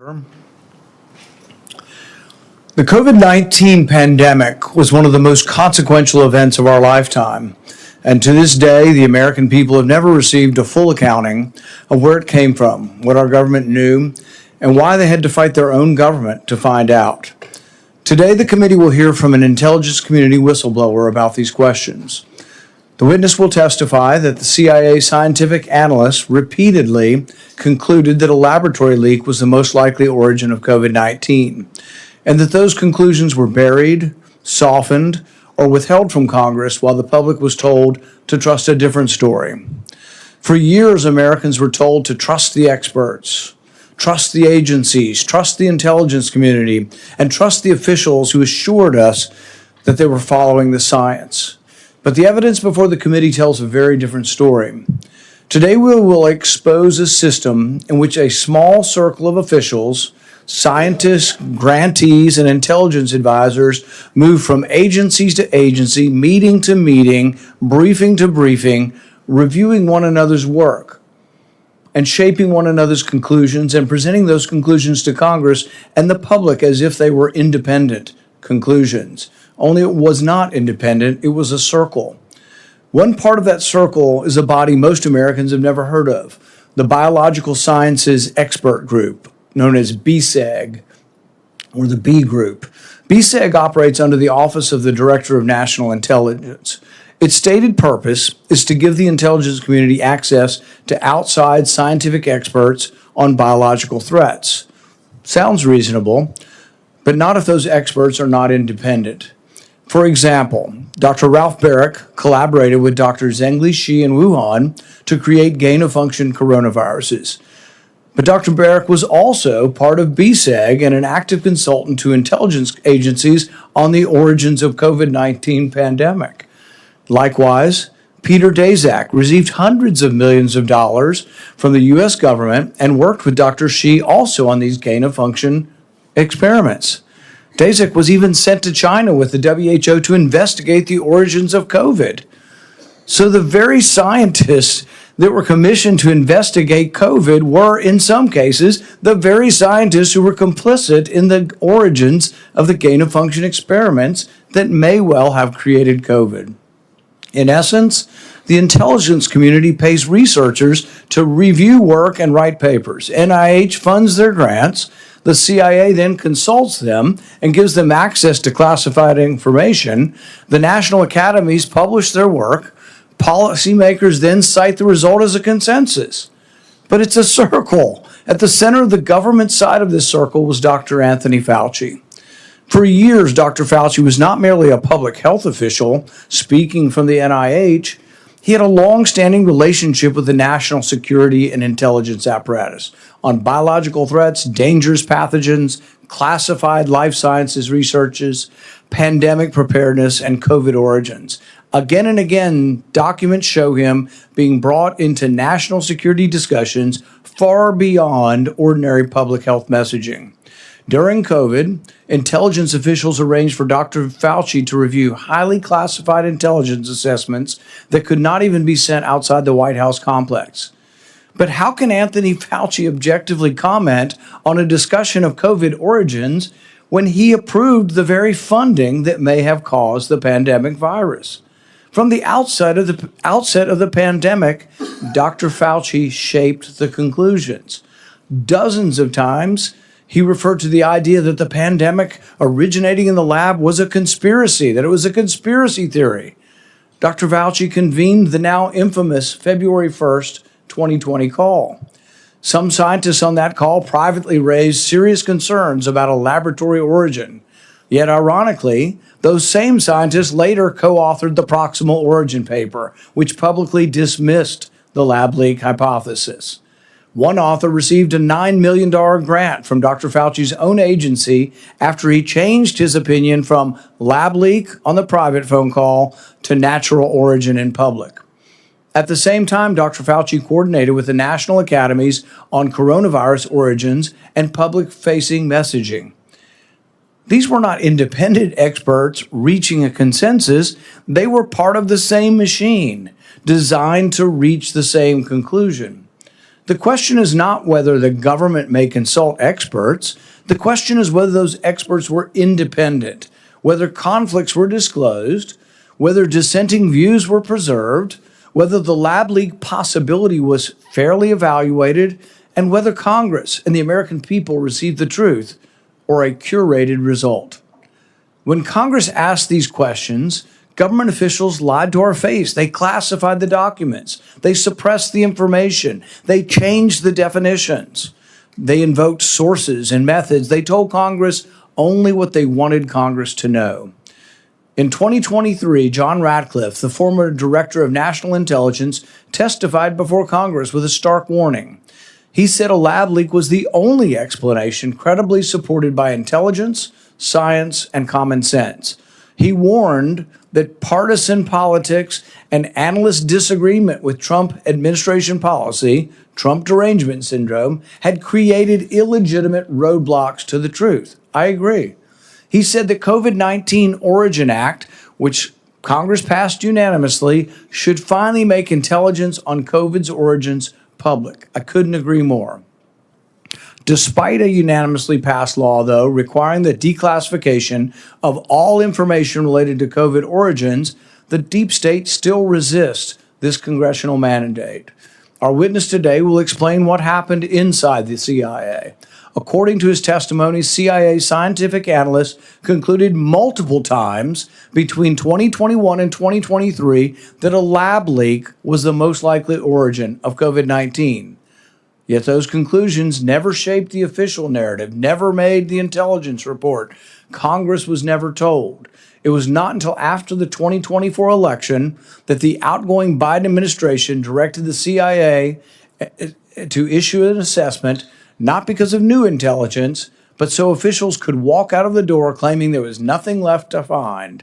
The COVID-19 pandemic was one of the most consequential events of our lifetime, and to this day, the American people have never received a full accounting of where it came from, what our government knew, and why they had to fight their own government to find out. Today, the committee will hear from an intelligence community whistleblower about these questions. The witness will testify that the CIA scientific analysts repeatedly concluded that a laboratory leak was the most likely origin of COVID-19, and that those conclusions were buried, softened, or withheld from Congress while the public was told to trust a different story. For years, Americans were told to trust the experts, trust the agencies, trust the intelligence community, and trust the officials who assured us that they were following the science. But the evidence before the committee tells a very different story. Today, we will expose a system in which a small circle of officials, scientists, grantees, and intelligence advisors move from agencies to agency, meeting to meeting, briefing to briefing, reviewing one another's work, and shaping one another's conclusions and presenting those conclusions to Congress and the public as if they were independent conclusions. Only it was not independent, it was a circle. One part of that circle is a body most Americans have never heard of, the Biological Sciences Expert Group, known as BSEG, or the B Group. BSEG operates under the Office of the Director of National Intelligence. Its stated purpose is to give the intelligence community access to outside scientific experts on biological threats. Sounds reasonable, but not if those experts are not independent. For example, Dr. Ralph Baric collaborated with Dr. Zhengli Shi in Wuhan to create gain-of-function coronaviruses. But Dr. Baric was also part of BSEG and an active consultant to intelligence agencies on the origins of COVID-19 pandemic. Likewise, Peter Daszak received hundreds of millions of dollars from the U.S. government and worked with Dr. Shi also on these gain-of-function experiments. Daszak was even sent to China with the WHO to investigate the origins of COVID. So the very scientists that were commissioned to investigate COVID were, in some cases, the very scientists who were complicit in the origins of the gain-of-function experiments that may well have created COVID. In essence, the intelligence community pays researchers to review work and write papers. NIH funds their grants. The CIA then consults them and gives them access to classified information. The national academies publish their work. Policymakers then cite the result as a consensus. But it's a circle. At the center of the government side of this circle was Dr. Anthony Fauci. For years, Dr. Fauci was not merely a public health official speaking from the NIH. He had a long-standing relationship with the national security and intelligence apparatus on biological threats, dangerous pathogens, classified life sciences researches, pandemic preparedness, and COVID origins. Again and again, documents show him being brought into national security discussions far beyond ordinary public health messaging. During COVID, intelligence officials arranged for Dr. Fauci to review highly classified intelligence assessments that could not even be sent outside the White House complex. But how can Anthony Fauci objectively comment on a discussion of COVID origins when he approved the very funding that may have caused the pandemic virus? From the outset of the pandemic, Dr. Fauci shaped the conclusions. Dozens of times, he referred to the idea that the pandemic originating in the lab was a conspiracy, that it was a conspiracy theory. Dr. Fauci convened the now infamous February 1st, 2020 call. Some scientists on that call privately raised serious concerns about a laboratory origin. Yet, ironically, those same scientists later co-authored the proximal origin paper, which publicly dismissed the lab leak hypothesis. One author received a $9 million grant from Dr. Fauci's own agency after he changed his opinion from lab leak on the private phone call to natural origin in public. At the same time, Dr. Fauci coordinated with the national academies on coronavirus origins and public-facing messaging. These were not independent experts reaching a consensus. They were part of the same machine, designed to reach the same conclusion. The question is not whether the government may consult experts. The question is whether those experts were independent, whether conflicts were disclosed, whether dissenting views were preserved, whether the lab leak possibility was fairly evaluated, and whether Congress and the American people received the truth or a curated result. When Congress asked these questions, government officials lied to our face. They classified the documents. They suppressed the information. They changed the definitions. They invoked sources and methods. They told Congress only what they wanted Congress to know. In 2023, John Ratcliffe, the former Director of National Intelligence, testified before Congress with a stark warning. He said a lab leak was the only explanation credibly supported by intelligence, science, and common sense. He warned that partisan politics and analyst disagreement with Trump administration policy, Trump derangement syndrome, had created illegitimate roadblocks to the truth. I agree. He said the COVID-19 Origin Act, which Congress passed unanimously, should finally make intelligence on COVID's origins public. I couldn't agree more. Despite a unanimously passed law, though, requiring the declassification of all information related to COVID origins, the deep state still resists this congressional mandate. Our witness today will explain what happened inside the CIA. According to his testimony, CIA scientific analysts concluded multiple times between 2021 and 2023 that a lab leak was the most likely origin of COVID-19. Yet those conclusions never shaped the official narrative, never made the intelligence report. Congress was never told. It was not until after the 2024 election that the outgoing Biden administration directed the CIA to issue an assessment, not because of new intelligence, but so officials could walk out of the door claiming there was nothing left to find.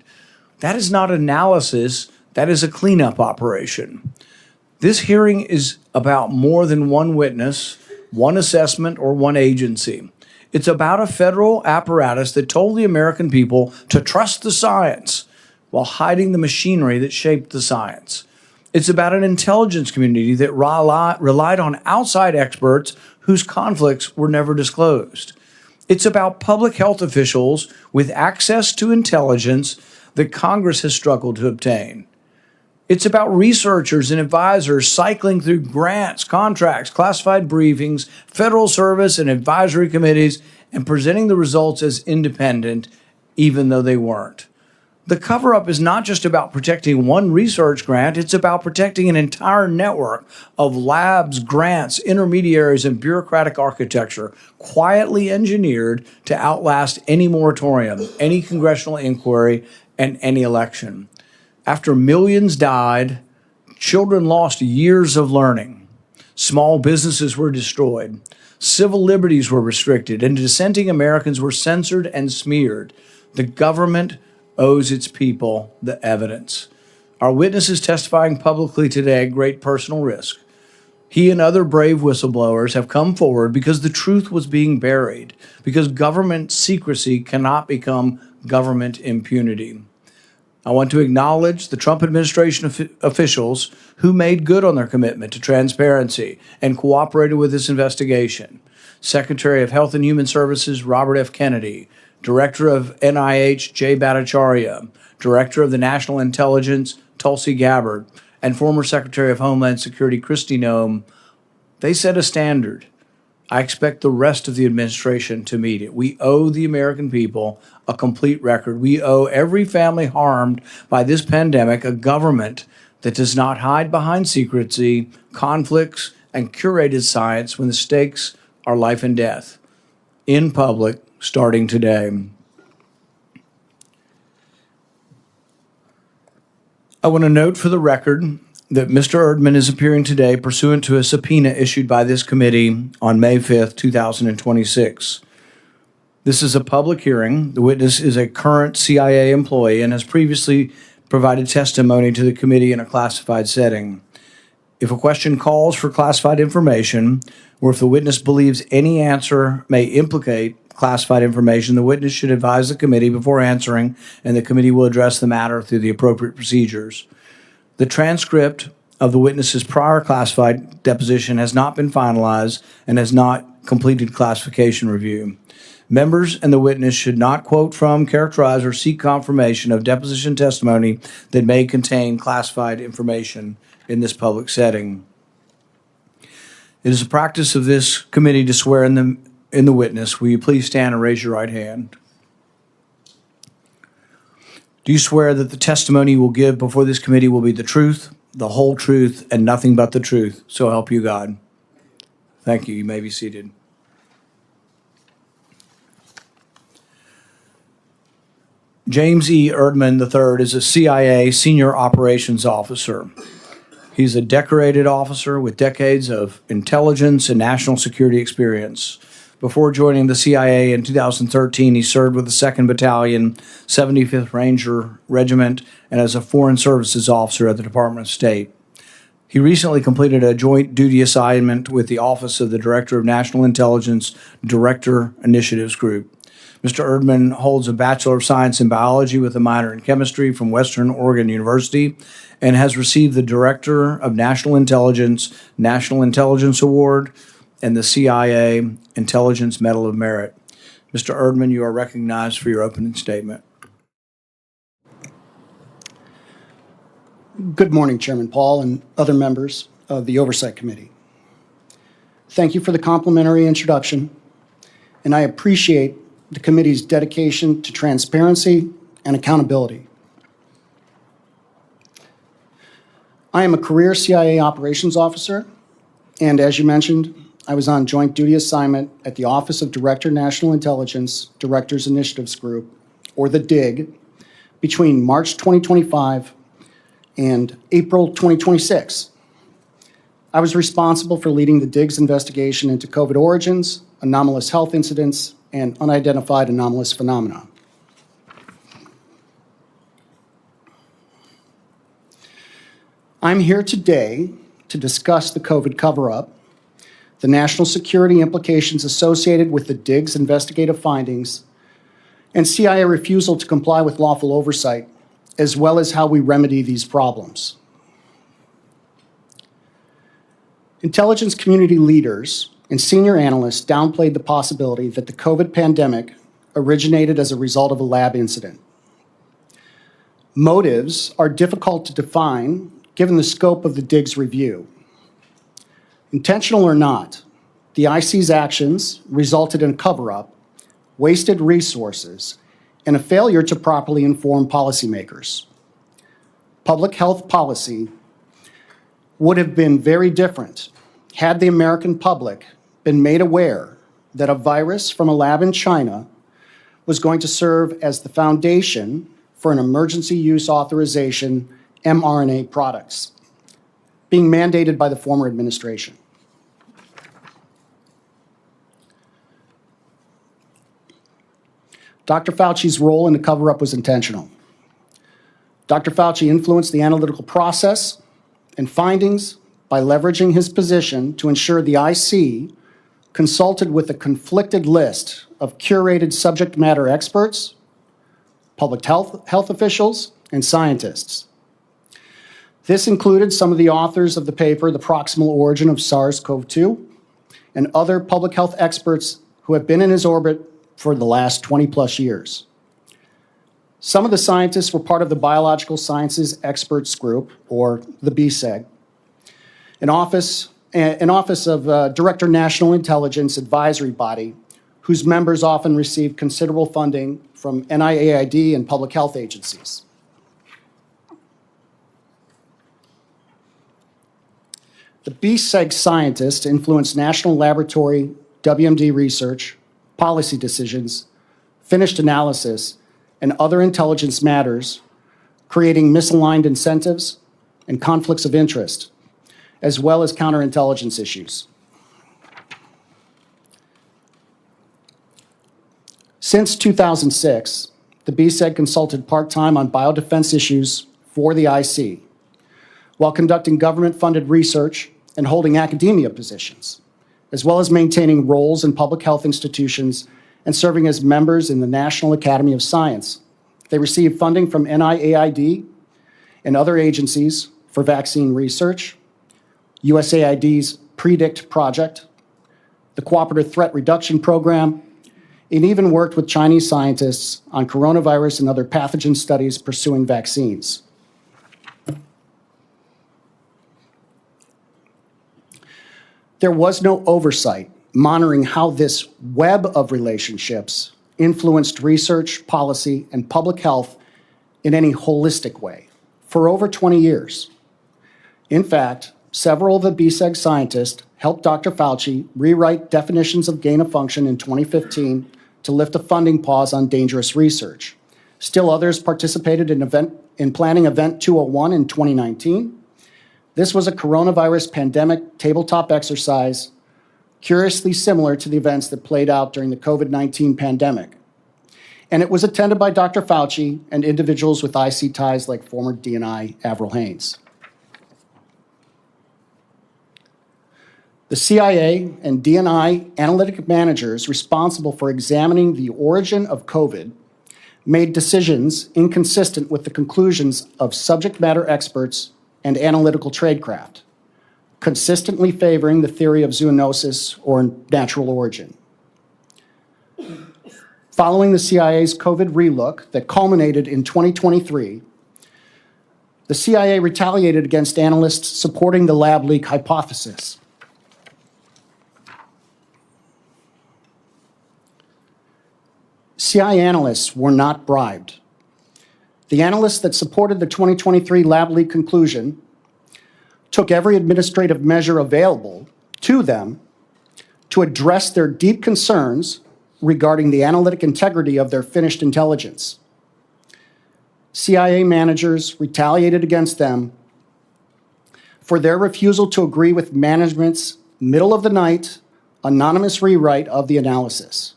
That is not analysis, that is a cleanup operation. This hearing is about more than one witness, one assessment, or one agency. It's about a federal apparatus that told the American people to trust the science while hiding the machinery that shaped the science. It's about an intelligence community that relied on outside experts whose conflicts were never disclosed. It's about public health officials with access to intelligence that Congress has struggled to obtain. It's about researchers and advisors cycling through grants, contracts, classified briefings, federal service and advisory committees, and presenting the results as independent, even though they weren't. The cover-up is not just about protecting one research grant, it's about protecting an entire network of labs, grants, intermediaries, and bureaucratic architecture quietly engineered to outlast any moratorium, any congressional inquiry, and any election. After millions died, children lost years of learning. Small businesses were destroyed. Civil liberties were restricted, and dissenting Americans were censored and smeared. The government owes its people the evidence. Our witness is testifying publicly today at great personal risk. He and other brave whistleblowers have come forward because the truth was being buried, because government secrecy cannot become government impunity. I want to acknowledge the Trump administration officials who made good on their commitment to transparency and cooperated with this investigation. Secretary of Health and Human Services Robert F. Kennedy, Director of NIH Jay Bhattacharya, Director of the National Intelligence Tulsi Gabbard, and former Secretary of Homeland Security Kristi Noem. They set a standard. I expect the rest of the administration to meet it. We owe the American people a complete record. We owe every family harmed by this pandemic a government that does not hide behind secrecy, conflicts, and curated science when the stakes are life and death. In public, starting today. I want to note for the record that Mr. Erdman is appearing today pursuant to a subpoena issued by this committee on May 5th, 2026. This is a public hearing. The witness is a current CIA employee and has previously provided testimony to the committee in a classified setting. If a question calls for classified information, or if the witness believes any answer may implicate classified information, the witness should advise the committee before answering, and the committee will address the matter through the appropriate procedures. The transcript of the witness's prior classified deposition has not been finalized and has not completed classification review. Members and the witness should not quote from, characterize, or seek confirmation of deposition testimony that may contain classified information in this public setting. It is a practice of this committee to swear in the witness. Will you please stand and raise your right hand? Do you swear that the testimony you will give before this committee will be the truth, the whole truth, and nothing but the truth? So help you God. Thank you. You may be seated. James E. Erdman III is a CIA Senior Operations Officer. He's a decorated officer with decades of intelligence and national security experience. Before joining the CIA in 2013, he served with the 2nd Battalion, 75th Ranger Regiment, and as a Foreign Services Officer at the Department of State. He recently completed a joint duty assignment with the Office of the Director of National Intelligence Director Initiatives Group. Mr. Erdman holds a Bachelor of Science in Biology with a minor in Chemistry from Western Oregon University and has received the Director of National Intelligence Award and the CIA Intelligence Medal of Merit. Mr. Erdman, you are recognized for your opening statement. Good morning, Chairman Paul and other members of the Oversight Committee. Thank you for the complimentary introduction, and I appreciate the committee's dedication to transparency and accountability. I am a career CIA operations officer, and as you mentioned, I was on joint duty assignment at the Office of Director National Intelligence Directors Initiatives Group, or the DIG, between March 2025 and April 2026. I was responsible for leading the DIG's investigation into COVID origins, anomalous health incidents, and unidentified anomalous phenomena. I'm here today to discuss the COVID cover-up, the national security implications associated with the DIG's investigative findings, and CIA refusal to comply with lawful oversight, as well as how we remedy these problems. Intelligence community leaders and senior analysts downplayed the possibility that the COVID pandemic originated as a result of a lab incident. Motives are difficult to define given the scope of the DIG's review. Intentional or not, the IC's actions resulted in a cover-up, wasted resources, and a failure to properly inform policymakers. Public health policy would have been very different had the American public been made aware that a virus from a lab in China was going to serve as the foundation for an emergency use authorization mRNA products being mandated by the former administration. Dr. Fauci's role in the cover-up was intentional. Dr. Fauci influenced the analytical process and findings by leveraging his position to ensure the IC consulted with a conflicted list of curated subject matter experts, public health officials, and scientists. This included some of the authors of the paper, The Proximal Origin of SARS-CoV-2, and other public health experts who have been in his orbit for the last 20-plus years. Some of the scientists were part of the Biological Sciences Experts Group, or the BSEG, an office of Director National Intelligence Advisory Body, whose members often receive considerable funding from NIAID and public health agencies. The BSEG scientists influenced national laboratory WMD research, policy decisions, finished analysis, and other intelligence matters, creating misaligned incentives and conflicts of interest, as well as counterintelligence issues. Since 2006, the BSEG consulted part-time on biodefense issues for the IC, while conducting government-funded research and holding academia positions, as well as maintaining roles in public health institutions and serving as members in the National Academy of Science. They received funding from NIAID and other agencies for Vaccine Research, USAID's PREDICT project, the Cooperative Threat Reduction Program, and even worked with Chinese scientists on coronavirus and other pathogen studies pursuing vaccines. There was no oversight monitoring how this web of relationships influenced research, policy, and public health in any holistic way for over 20 years. In fact, several of the BSEG scientists helped Dr. Fauci rewrite definitions of gain of function in 2015 to lift a funding pause on dangerous research. Still others participated in planning Event 201 in 2019. This was a coronavirus pandemic tabletop exercise curiously similar to the events that played out during the COVID-19 pandemic. And it was attended by Dr. Fauci and individuals with IC ties like former DNI Avril Haines. The CIA and DNI analytic managers responsible for examining the origin of COVID made decisions inconsistent with the conclusions of subject matter experts and analytical tradecraft, consistently favoring the theory of zoonosis or natural origin. Following the CIA's COVID relook that culminated in 2023, the CIA retaliated against analysts supporting the lab leak hypothesis. CIA analysts were not bribed. The analysts that supported the 2023 lab leak conclusion took every administrative measure available to them to address their deep concerns regarding the analytic integrity of their finished intelligence. CIA managers retaliated against them for their refusal to agree with management's middle-of-the-night anonymous rewrite of the analysis,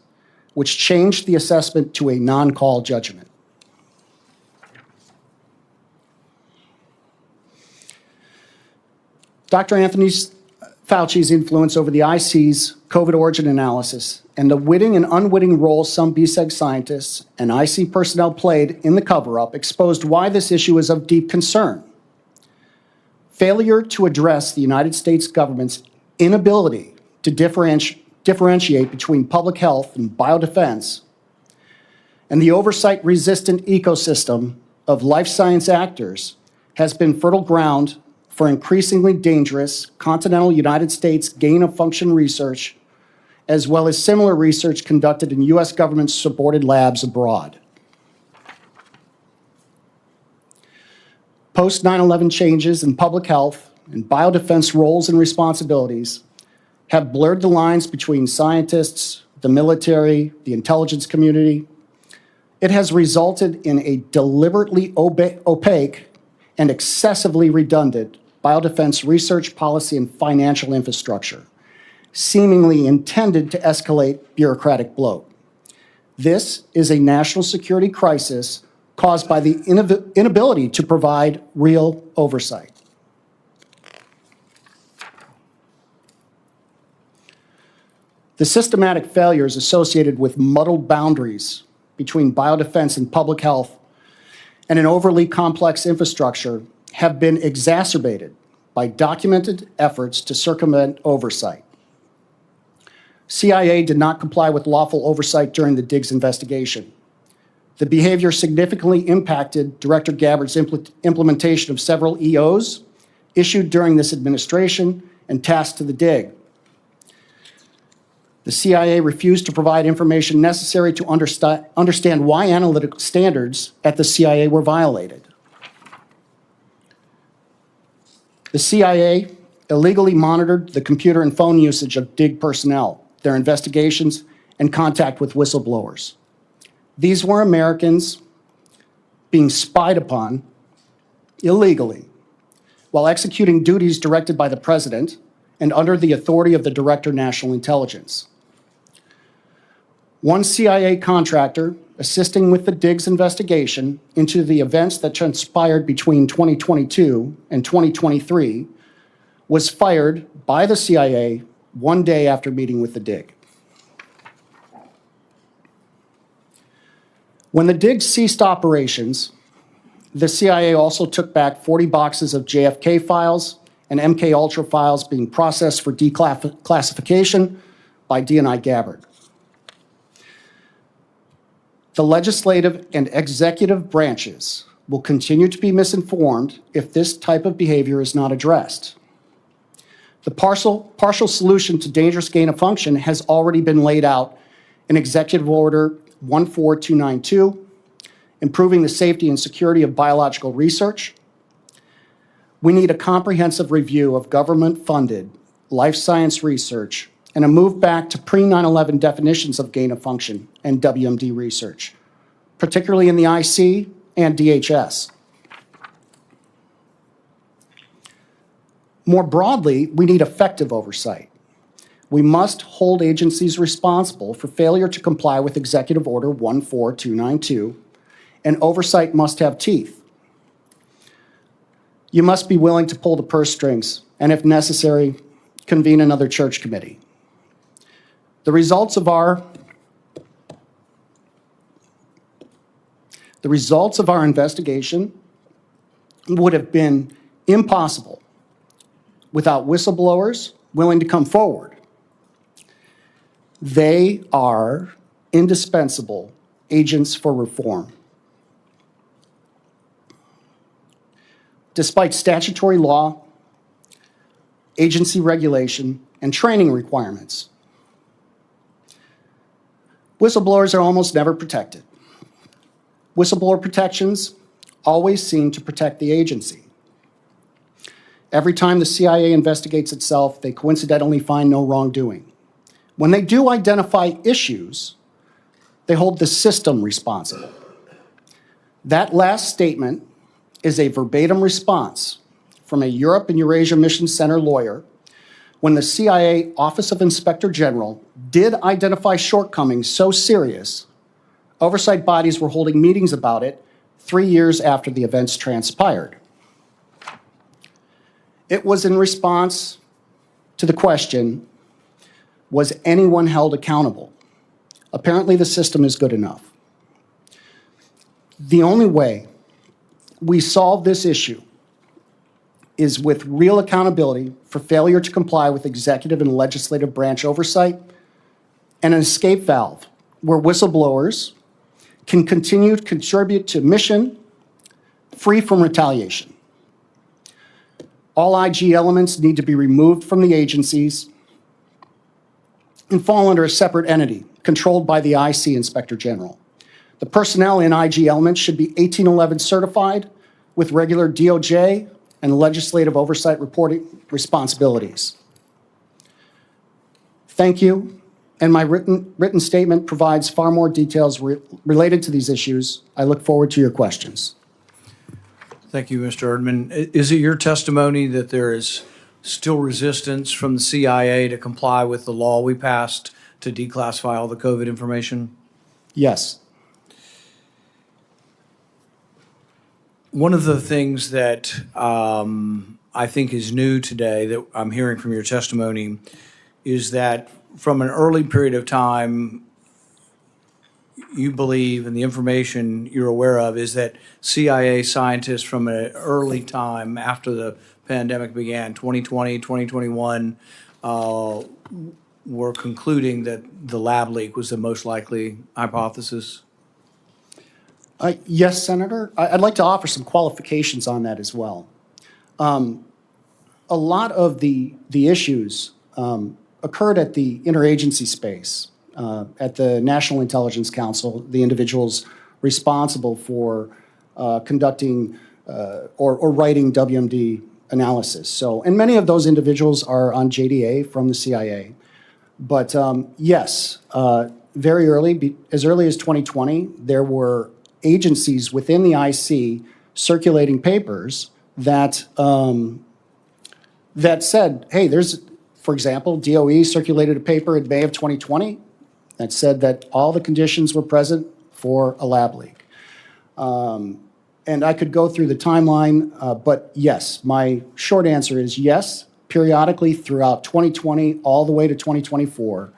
which changed the assessment to a non-call judgment. Dr. Anthony Fauci's influence over the IC's COVID origin analysis and the witting and unwitting role some BSEG scientists and IC personnel played in the cover-up exposed why this issue is of deep concern. Failure to address the United States government's inability to differentiate between public health and biodefense, and the oversight-resistant ecosystem of life science actors has been fertile ground for increasingly dangerous continental United States gain-of-function research, as well as similar research conducted in U.S. government-supported labs abroad. Post-9/11 changes in public health and biodefense roles and responsibilities have blurred the lines between scientists, the military, the intelligence community. It has resulted in a deliberately opaque and excessively redundant biodefense research policy and financial infrastructure, seemingly intended to escalate bureaucratic bloat. This is a national security crisis caused by the inability to provide real oversight. The systematic failures associated with muddled boundaries between biodefense and public health and an overly complex infrastructure have been exacerbated by documented efforts to circumvent oversight. CIA did not comply with lawful oversight during the Diggs investigation. The behavior significantly impacted Director Gabbard's implementation of several EOs issued during this administration and tasked to the Dig. The CIA refused to provide information necessary to understand why analytical standards at the CIA were violated. The CIA illegally monitored the computer and phone usage of Dig personnel, their investigations, and contact with whistleblowers. These were Americans being spied upon illegally while executing duties directed by the President and under the authority of the Director of National Intelligence. One CIA contractor assisting with the Diggs investigation into the events that transpired between 2022 and 2023 was fired by the CIA one day after meeting with the Dig. When the Dig ceased operations, The CIA also took back 40 boxes of JFK files and MK Ultra files being processed for declassification by D&I Gabbard. The legislative and executive branches will continue to be misinformed if this type of behavior is not addressed. The partial solution to dangerous gain of function has already been laid out in Executive Order 14292, improving the safety and security of biological research. We need a comprehensive review of government-funded life science research and a move back to pre-9/11 definitions of gain of function and WMD research, particularly in the IC and DHS. More broadly, we need effective oversight. We must hold agencies responsible for failure to comply with Executive Order 14292, and oversight must have teeth. You must be willing to pull the purse strings, and if necessary, convene another church committee. The results of our investigation would have been impossible without whistleblowers willing to come forward. They are indispensable agents for reform. Despite statutory law, agency regulation, and training requirements, whistleblowers are almost never protected. Whistleblower protections always seem to protect the agency. Every time the CIA investigates itself, they coincidentally find no wrongdoing. When they do identify issues, they hold the system responsible. That last statement is a verbatim response from a Europe and Eurasia Mission Center lawyer when the CIA Office of Inspector General did identify shortcomings so serious, oversight bodies were holding meetings about it 3 years after the events transpired. It was in response to the question, was anyone held accountable? Apparently the system is good enough. The only way we solve this issue is with real accountability for failure to comply with executive and legislative branch oversight and an escape valve where whistleblowers can continue to contribute to mission free from retaliation. All IG elements need to be removed from the agencies and fall under a separate entity controlled by the IC Inspector General. The personnel in IG elements should be 1811 certified with regular DOJ and legislative oversight reporting responsibilities. Thank you, and my written statement provides far more details related to these issues. I look forward to your questions. Thank you, Mr. Erdman. Is it your testimony that there is still resistance from the CIA to comply with the law we passed to declassify all the COVID information? Yes. One of the things that I think is new today that I'm hearing from your testimony is that from an early period of time, you believe, and the information you're aware of, is that CIA scientists from an early time after the pandemic began, 2020, 2021, were concluding that the lab leak was the most likely hypothesis? Yes, Senator. I'd like to offer some qualifications on that as well. A lot of the issues occurred at the interagency space, at the National Intelligence Council, the individuals responsible for conducting or writing WMD analysis. So, and many of those individuals are on JDA from the CIA. But yes, very early, as early as 2020, there were agencies within the IC circulating papers that that said, hey, there's, for example, DOE circulated a paper in May of 2020 that said that all the conditions were present for a lab leak. And I could go through the timeline, but yes, my short answer is yes, periodically throughout 2020 all the way to 2024.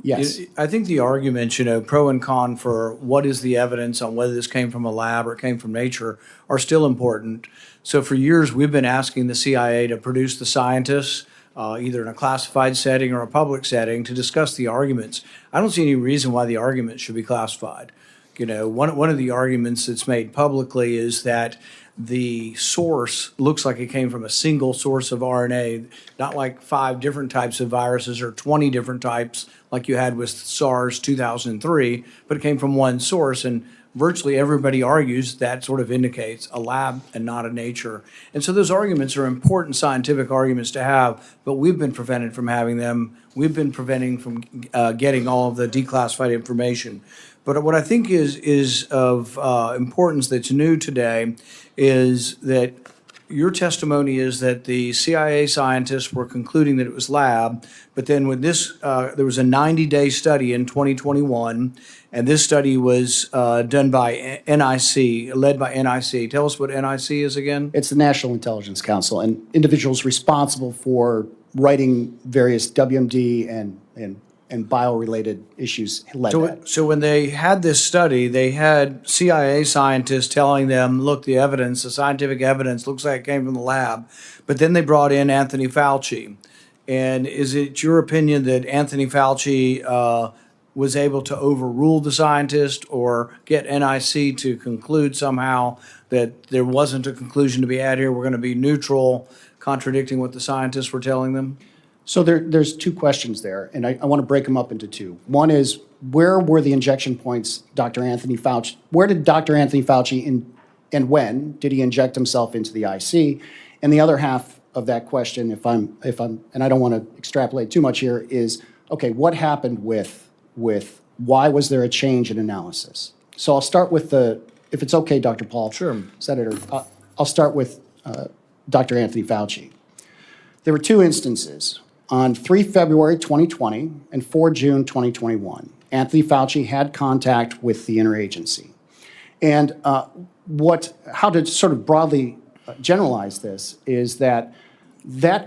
Yes. I think the arguments, pro and con for what is the evidence on whether this came from a lab or it came from nature are still important. So for years, we've been asking the CIA to produce the scientists, either in a classified setting or a public setting, to discuss the arguments. I don't see any reason why the arguments should be classified. One of the arguments that's made publicly is that the source looks like it came from a single source of RNA, not like 5 different types of viruses or 20 different types like you had with SARS 2003, but it came from one source. And virtually everybody argues that sort of indicates a lab and not a nature. And so those arguments are important scientific arguments to have, but we've been prevented from having them. We've been preventing from getting all of the declassified information. But what I think is of importance that's new today is that your testimony is that the CIA scientists were concluding that it was lab, but then with this, there was a 90-day study in 2021, and this study was done by NIC, led by NIC. Tell us what NIC is again. It's the National Intelligence Council, and individuals responsible for writing various WMD and bio-related issues led that. So when they had this study, they had CIA scientists telling them, look, the evidence, the scientific evidence looks like it came from the lab. But then they brought in Anthony Fauci. And is it your opinion that Anthony Fauci was able to overrule the scientist or get NIC to conclude somehow that there wasn't a conclusion to be had here, we're going to be neutral, contradicting what the scientists were telling them? So there's 2 questions there, and I want to break them up into 2. One is, where were the injection points, Dr. Anthony Fauci? Where did Dr. Anthony Fauci and when did he inject himself into the IC? And the other half of that question, if I'm, and I don't want to extrapolate too much here, is okay, what happened with why was there a change in analysis? So I'll start with if it's okay, Dr. Paul. Sure. Senator, I'll start with Dr. Anthony Fauci. There were 2 instances. On 3 February 2020 and 4 June 2021, Anthony Fauci had contact with the interagency. And how to sort of broadly generalize this is that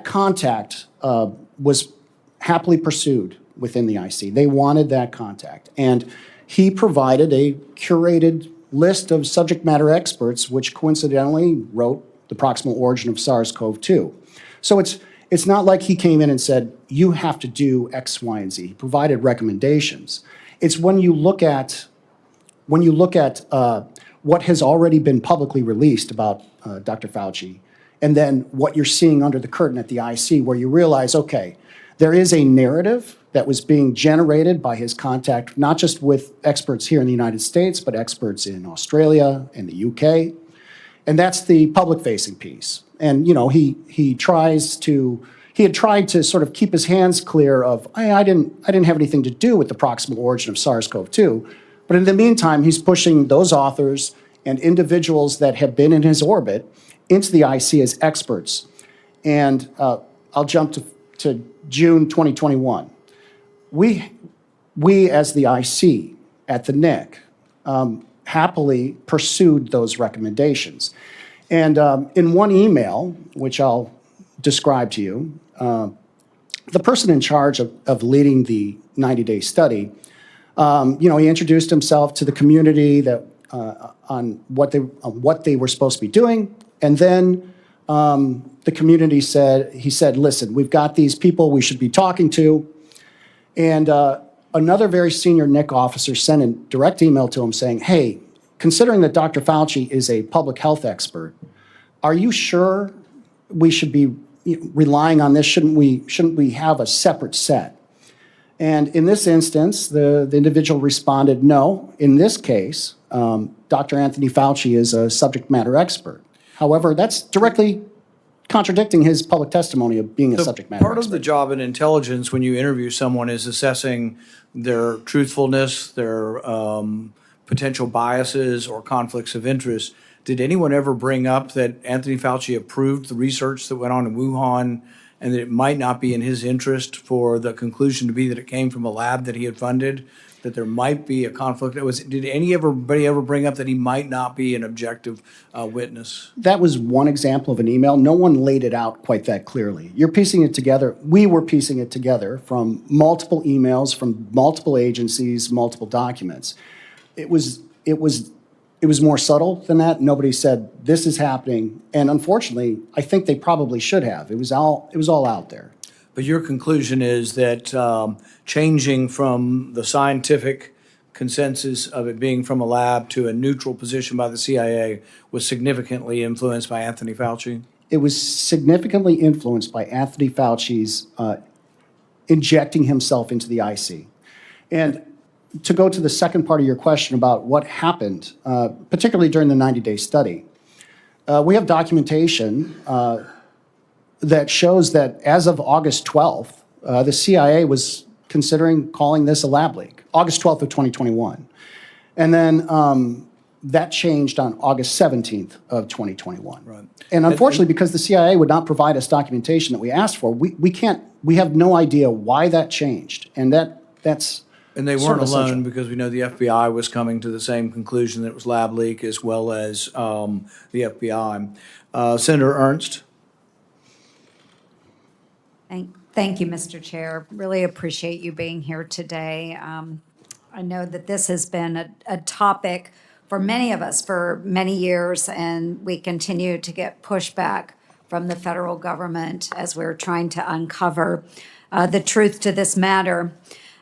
contact was happily pursued within the IC. They wanted that contact. And he provided a curated list of subject matter experts, which coincidentally wrote The Proximal Origin of SARS-CoV-2. So it's not like he came in and said, you have to do X, Y, and Z. He provided recommendations. It's when you look at what has already been publicly released about Dr. Fauci, and then what you're seeing under the curtain at the IC, where you realize, okay, there is a narrative that was being generated by his contact, not just with experts here in the United States, but experts in Australia and the UK. And that's the public-facing piece. And, he had tried to sort of keep his hands clear of, I didn't have anything to do with the proximal origin of SARS-CoV-2. But in the meantime, he's pushing those authors and individuals that have been in his orbit into the IC as experts. And I'll jump to June 2021. We as the IC at the NIC happily pursued those recommendations. And in one email, which I'll describe to you, the person in charge of leading the 90-day study, he introduced himself to the community that on what they were supposed to be doing, and then the community said, listen, we've got these people we should be talking to, and another very senior NIC officer sent a direct email to him saying, hey, considering that Dr. Fauci is a public health expert, are you sure we should be relying on this? Shouldn't we have a separate set? And in this instance, the individual responded, no, in this case, Dr. Anthony Fauci is a subject matter expert. However, that's directly contradicting his public testimony of being a subject matter expert. Part of the job in intelligence when you interview someone is assessing their truthfulness, their potential biases or conflicts of interest. Did anyone ever bring up that Anthony Fauci approved the research that went on in Wuhan and that it might not be in his interest for the conclusion to be that it came from a lab that he had funded, that there might be a conflict? Did anybody ever bring up that he might not be an objective witness? That was one example of an email. No one laid it out quite that clearly. You're piecing it together. We were piecing it together from multiple emails, from multiple agencies, multiple documents. It was more subtle than that. Nobody said, this is happening. And unfortunately, I think they probably should have. It was all out there. But your conclusion is that changing from the scientific consensus of it being from a lab to a neutral position by the CIA was significantly influenced by Anthony Fauci? It was significantly influenced by Anthony Fauci's injecting himself into the IC. And to go to the second part of your question about what happened, particularly during the 90-day study, we have documentation that shows that as of August 12th, the CIA was considering calling this a lab leak, August 12th of 2021. And then that changed on August 17th of 2021. Right. And unfortunately, because the CIA would not provide us documentation that we asked for, we have no idea why that changed. And that's And they weren't alone, because we know the FBI was coming to the same conclusion that it was lab leak, as well as the FBI. Senator Ernst? Thank you, Mr. Chair. Really appreciate you being here today. I know that this has been a topic for many of us for many years, and we continue to get pushback from the federal government as we're trying to uncover the truth to this matter.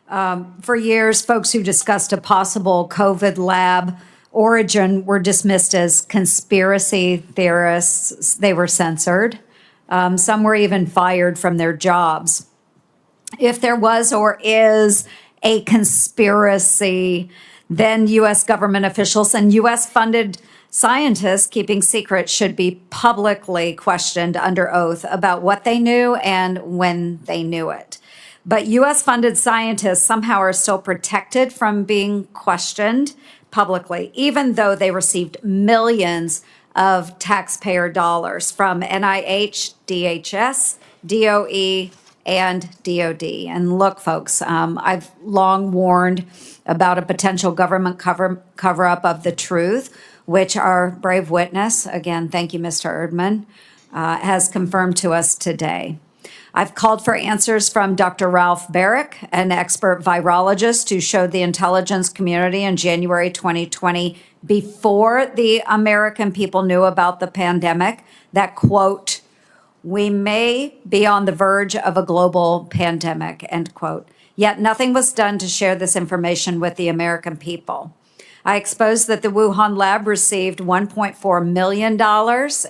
For years, folks who discussed a possible COVID lab origin were dismissed as conspiracy theorists. They were censored. Some were even fired from their jobs. If there was or is a conspiracy, then U.S. government officials and U.S.-funded scientists keeping secret should be publicly questioned under oath about what they knew and when they knew it. But U.S.-funded scientists somehow are still protected from being questioned publicly, even though they received millions of taxpayer dollars from NIH, DHS, DOE, and DOD. And look, folks, I've long warned about a potential government cover-up of the truth, which our brave witness, again, thank you, Mr. Erdman, has confirmed to us today. I've called for answers from Dr. Ralph Barrick, an expert virologist who showed the intelligence community in January 2020, before the American people knew about the pandemic, that, quote, "We may be on the verge of a global pandemic," end quote. Yet nothing was done to share this information with the American people. I exposed that the Wuhan lab received $1.4 million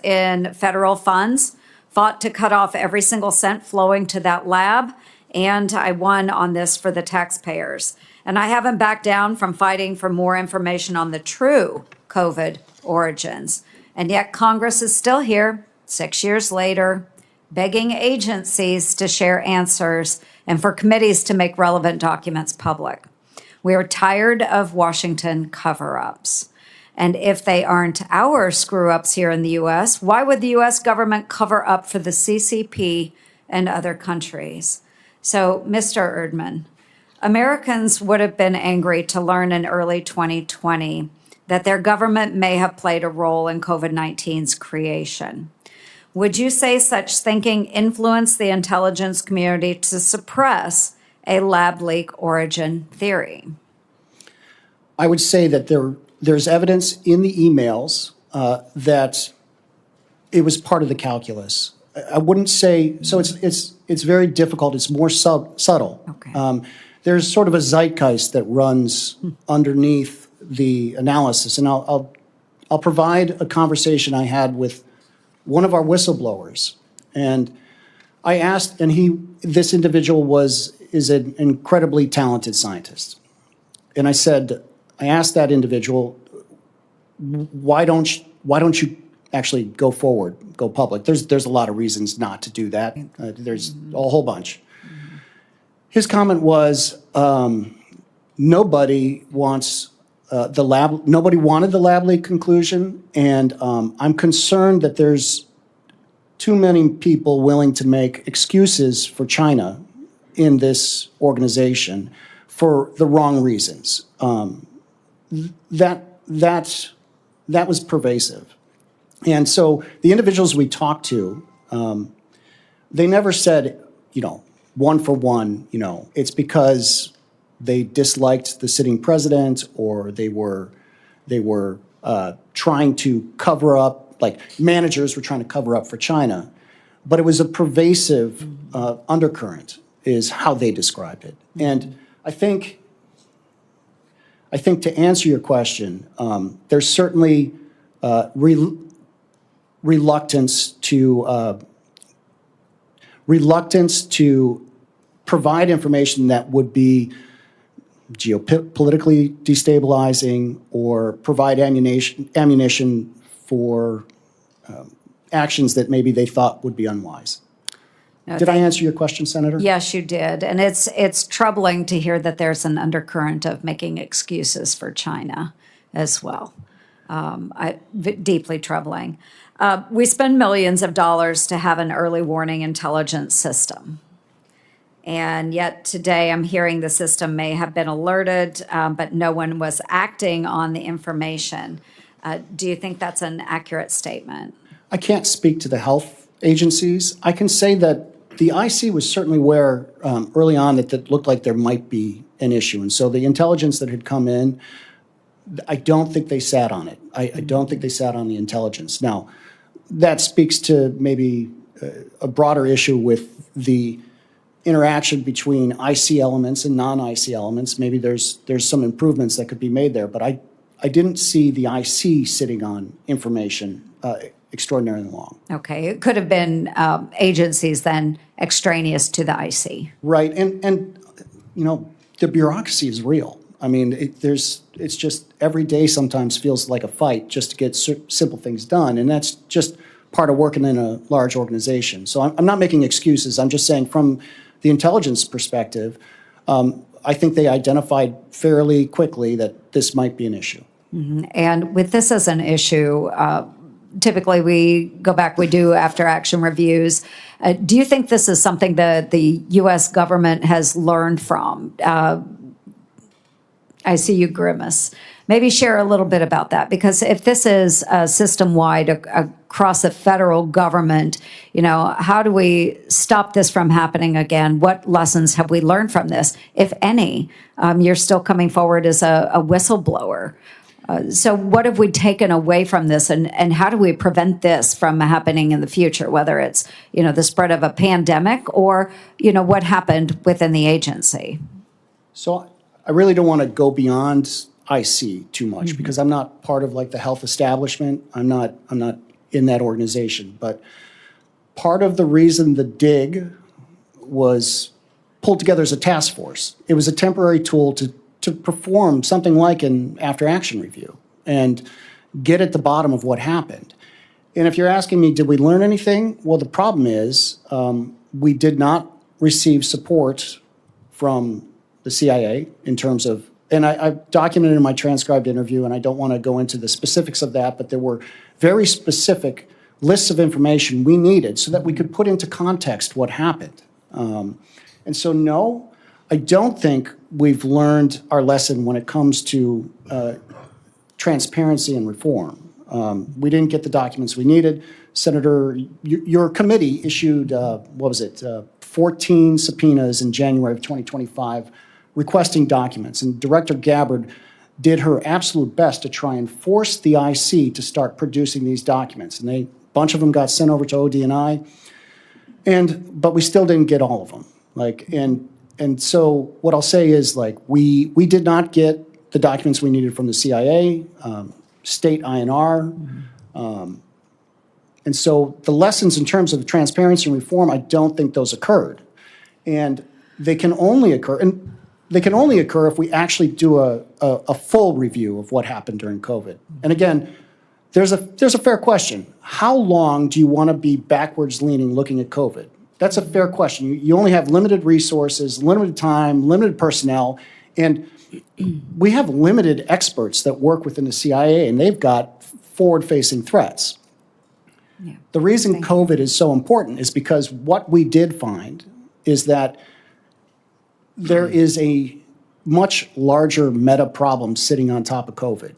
in federal funds, fought to cut off every single cent flowing to that lab, and I won on this for the taxpayers. And I haven't backed down from fighting for more information on the true COVID origins. And yet Congress is still here, 6 years later, begging agencies to share answers and for committees to make relevant documents public. We are tired of Washington cover-ups. And if they aren't our screw-ups here in the U.S., why would the U.S. government cover up for the CCP and other countries? So, Mr. Erdman, Americans would have been angry to learn in early 2020 that their government may have played a role in COVID-19's creation. Would you say such thinking influenced the intelligence community to suppress a lab leak origin theory? I would say that there's evidence in the emails that it was part of the calculus. I wouldn't say, so it's very difficult. It's more subtle. Okay. There's sort of a zeitgeist that runs underneath the analysis. And I'll provide a conversation I had with one of our whistleblowers. And I asked, and this individual is an incredibly talented scientist. And I asked that individual, why don't you actually go forward, go public? There's a lot of reasons not to do that. There's a whole bunch. His comment was, nobody wanted the lab leak conclusion, and I'm concerned that there's too many people willing to make excuses for China in this organization for the wrong reasons. That was pervasive. And so the individuals we talked to, they never said, one for one, it's because they disliked the sitting president or they were trying to cover up, like managers were trying to cover up for China. But it was a pervasive undercurrent is how they described it. And I think to answer your question, there's certainly reluctance to provide information that would be geopolitically destabilizing or provide ammunition for actions that maybe they thought would be unwise. No, did I answer your question, Senator? Yes, you did. And it's troubling to hear that there's an undercurrent of making excuses for China as well. Deeply troubling. We spend millions of dollars to have an early warning intelligence system. And yet today I'm hearing the system may have been alerted, but no one was acting on the information. Do you think that's an accurate statement? I can't speak to the health agencies. I can say that the IC was certainly aware early on that it looked like there might be an issue. And so the intelligence that had come in, I don't think they sat on it. I don't think they sat on the intelligence. Now, that speaks to maybe a broader issue with the interaction between IC elements and non-IC elements. Maybe there's some improvements that could be made there, but I didn't see the IC sitting on information extraordinarily long. Okay, it could have been agencies then extraneous to the IC. Right, and the bureaucracy is real. I mean, it's just every day sometimes feels like a fight just to get simple things done, and that's just part of working in a large organization. So I'm not making excuses. I'm just saying from the intelligence perspective, I think they identified fairly quickly that this might be an issue. Mm-hmm. And with this as an issue, typically we go back, we do after-action reviews. Do you think this is something that the U.S. government has learned from? I see you grimace. Maybe share a little bit about that, because if this is system-wide across the federal government, how do we stop this from happening again? What lessons have we learned from this, if any? You're still coming forward as a whistleblower. So what have we taken away from this, and how do we prevent this from happening in the future, whether it's, the spread of a pandemic or, what happened within the agency? So I really don't want to go beyond IC too much because I'm not part of like the health establishment. I'm not in that organization. But part of the reason the DIG was pulled together as a task force, it was a temporary tool to perform something like an after-action review and get at the bottom of what happened. And if you're asking me, did we learn anything? Well, the problem is we did not receive support from the CIA in terms of, and I've documented in my transcribed interview, and I don't want to go into the specifics of that, but there were very specific lists of information we needed so that we could put into context what happened. And so, no, I don't think we've learned our lesson when it comes to transparency and reform. We didn't get the documents we needed. Senator, your committee issued, 14 subpoenas in January of 2025 requesting documents. And Director Gabbard did her absolute best to try and force the IC to start producing these documents. And a bunch of them got sent over to OD&I, but we still didn't get all of them. And so what I'll say is, we did not get the documents we needed from the CIA, state INR. And so the lessons in terms of transparency and reform, I don't think those occurred. And they can only occur if we actually do a full review of what happened during COVID. And again, there's a fair question. How long do you want to be backwards leaning looking at COVID? That's a fair question. You only have limited resources, limited time, limited personnel, and we have limited experts that work within the CIA, and they've got forward-facing threats. Yeah. The reason COVID is so important is because what we did find is that there is a much larger meta problem sitting on top of COVID.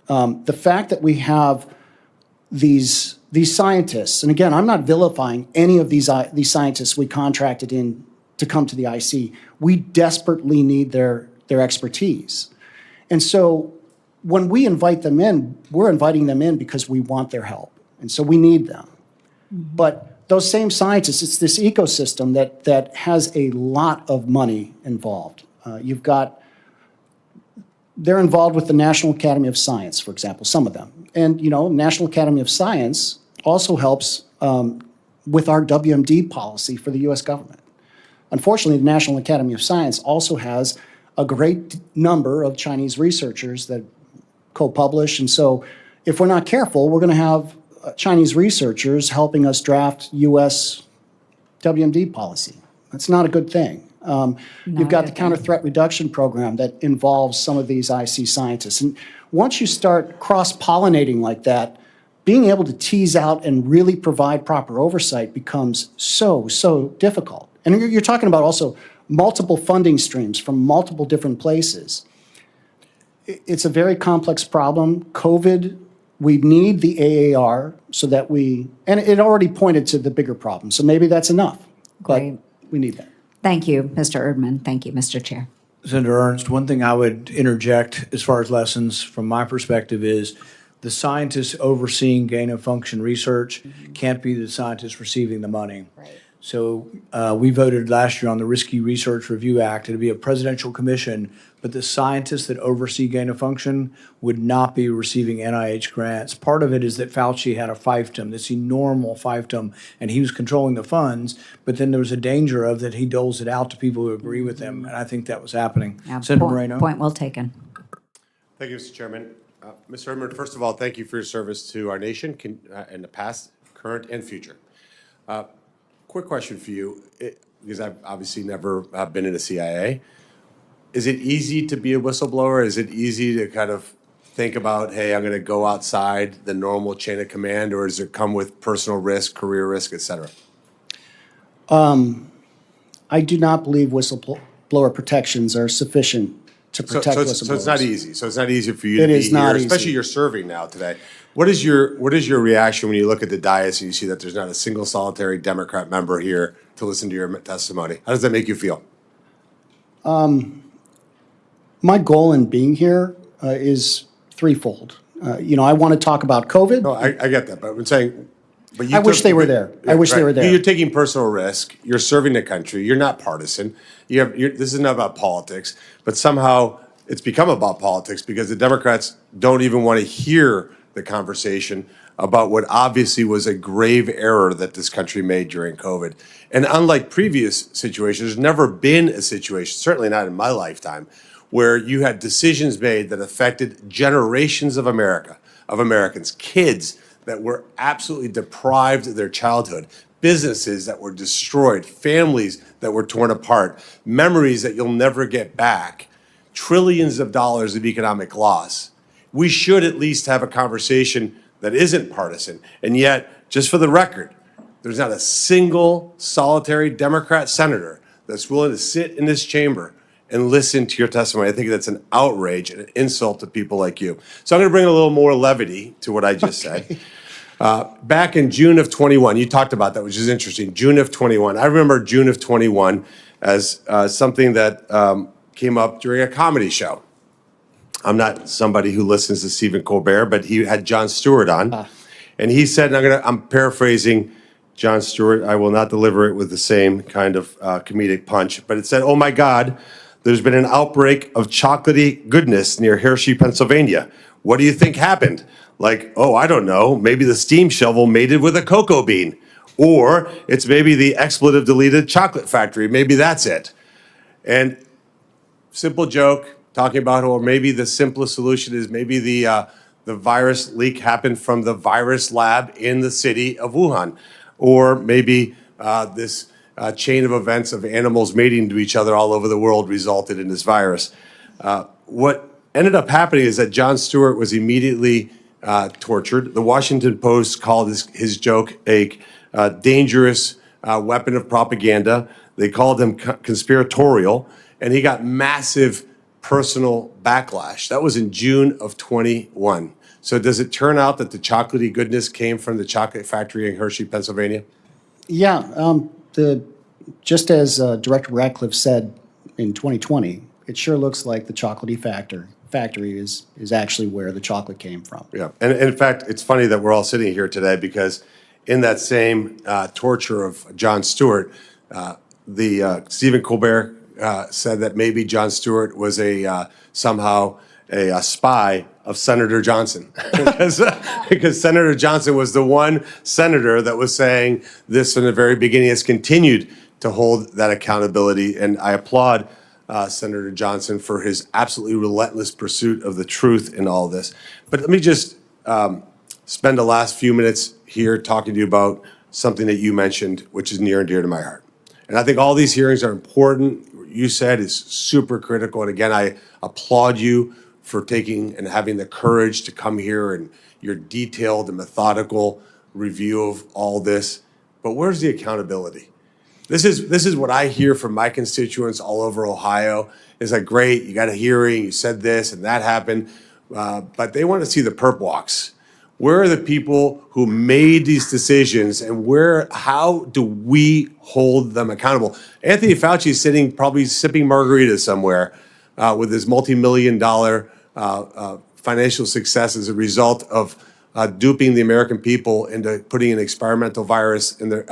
The fact that we have these scientists, and again, I'm not vilifying any of these scientists we contracted in to come to the IC. We desperately need their expertise. And so when we invite them in, we're inviting them in because we want their help. And so we need them. Mm-hmm. But those same scientists, it's this ecosystem that has a lot of money involved. They're involved with the National Academy of Science, for example, some of them. And, National Academy of Science also helps with our WMD policy for the U.S. government. Unfortunately, the National Academy of Science also has a great number of Chinese researchers that co-publish. And so if we're not careful, we're going to have Chinese researchers helping us draft U.S. WMD policy. That's not a good thing. You've got the Counter Threat Reduction Program that involves some of these IC scientists. And once you start cross-pollinating like that, being able to tease out and really provide proper oversight becomes so difficult. And you're talking about also multiple funding streams from multiple different places. It's a very complex problem. COVID, we need the AAR so that and it already pointed to the bigger problem. So maybe that's enough, but we need that. Thank you, Mr. Erdman. Thank you, Mr. Chair. Senator Ernst, one thing I would interject as far as lessons from my perspective is the scientists overseeing gain-of-function research can't be the scientists receiving the money. Right. So we voted last year on the Risky Research Review Act. It would be a presidential commission, but the scientists that oversee gain-of-function would not be receiving NIH grants. Part of it is that Fauci had a fiefdom, this enormous fiefdom, and he was controlling the funds, but then there was a danger of that he doles it out to people who agree with him, and I think that was happening. Yeah, Senator Moreno. Point well taken. Thank you, Mr. Chairman. Mr. Erdman, first of all, thank you for your service to our nation in the past, current, and future. Quick question for you, because I've obviously never been in the CIA. Is it easy to be a whistleblower? Is it easy to kind of think about, hey, I'm going to go outside the normal chain of command, or does it come with personal risk, career risk, et cetera? I do not believe whistleblower protections are sufficient to protect whistleblowers. So it's not easy. So it's not easy for you to be here. It is not easy. Especially you're serving now today. What is your reaction when you look at the dais and you see that there's not a single solitary Democrat member here to listen to your testimony? How does that make you feel? My goal in being here is threefold. I want to talk about COVID. No, I get that, but I'm saying, I wish they were there. I wish they were there. You're taking personal risk. You're serving the country. You're not partisan. This is not about politics, but somehow it's become about politics because the Democrats don't even want to hear the conversation about what obviously was a grave error that this country made during COVID. And unlike previous situations, there's never been a situation, certainly not in my lifetime, where you had decisions made that affected generations of Americans, kids that were absolutely deprived of their childhood, businesses that were destroyed, families that were torn apart, memories that you'll never get back, trillions of dollars of economic loss. We should at least have a conversation that isn't partisan. And yet, just for the record, there's not a single solitary Democrat senator that's willing to sit in this chamber and listen to your testimony. I think that's an outrage and an insult to people like you. So I'm going to bring a little more levity to what I just said. Back in June of 21, you talked about that, which is interesting. June of 21. I remember June of 21 as something that came up during a comedy show. I'm not somebody who listens to Stephen Colbert, but he had Jon Stewart on. And he said, and I'm paraphrasing Jon Stewart, I will not deliver it with the same kind of comedic punch, but it said, oh my God, there's been an outbreak of chocolatey goodness near Hershey, Pennsylvania. What do you think happened? Like, oh, I don't know, maybe the steam shovel mated with a cocoa bean. Or it's maybe the expletive deleted chocolate factory. Maybe that's it. And simple joke, talking about, or maybe the simplest solution is maybe the virus leak happened from the virus lab in the city of Wuhan. Or maybe this chain of events of animals mating to each other all over the world resulted in this virus. What ended up happening is that Jon Stewart was immediately tortured. The Washington Post called his joke a dangerous weapon of propaganda. They called him conspiratorial, and he got massive personal backlash. That was in June of 21. So does it turn out that the chocolatey goodness came from the chocolate factory in Hershey, Pennsylvania? Yeah, just as Director Ratcliffe said in 2020, it sure looks like the chocolatey factory is actually where the chocolate came from. Yeah, and in fact, it's funny that we're all sitting here today because in that same torture of Jon Stewart, Stephen Colbert said that maybe Jon Stewart was somehow a spy of Senator Johnson, because Senator Johnson was the one senator that was saying this from the very beginning. Has continued to hold that accountability, and I applaud Senator Johnson for his absolutely relentless pursuit of the truth in all this. But let me just spend the last few minutes here talking to you about something that you mentioned, which is near and dear to my heart. And I think all these hearings are important. What you said is super critical. And again, I applaud you for taking and having the courage to come here and your detailed and methodical review of all this. But where's the accountability? This is what I hear from my constituents all over Ohio. It's like, great, you got a hearing, you said this and that happened, but they want to see the perp walks. Where are the people who made these decisions, and how do we hold them accountable? Anthony Fauci is sitting, probably sipping margaritas somewhere with his multi-million-dollar financial success as a result of duping the American people into putting an experimental virus in their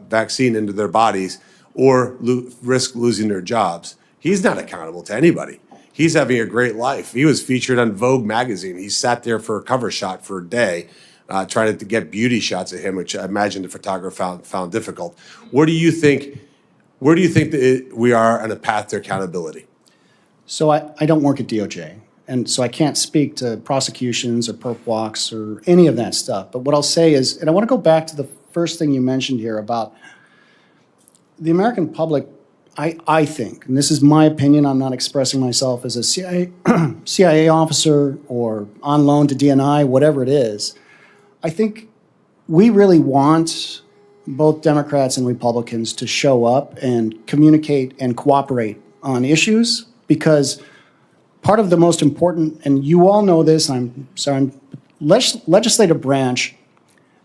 vaccine into their bodies, or risk losing their jobs. He's not accountable to anybody. He's having a great life. He was featured on Vogue magazine. He sat there for a cover shot for a day, trying to get beauty shots of him, which I imagine the photographer found difficult. Where do you think that we are on a path to accountability? So I don't work at DOJ, and so I can't speak to prosecutions or perp walks or any of that stuff. But what I'll say is, and I want to go back to the first thing you mentioned here about the American public. I think, and this is my opinion, I'm not expressing myself as a CIA officer or on loan to DNI, whatever it is. I think we really want both Democrats and Republicans to show up and communicate and cooperate on issues, because part of the most important, and you all know this, legislative branch,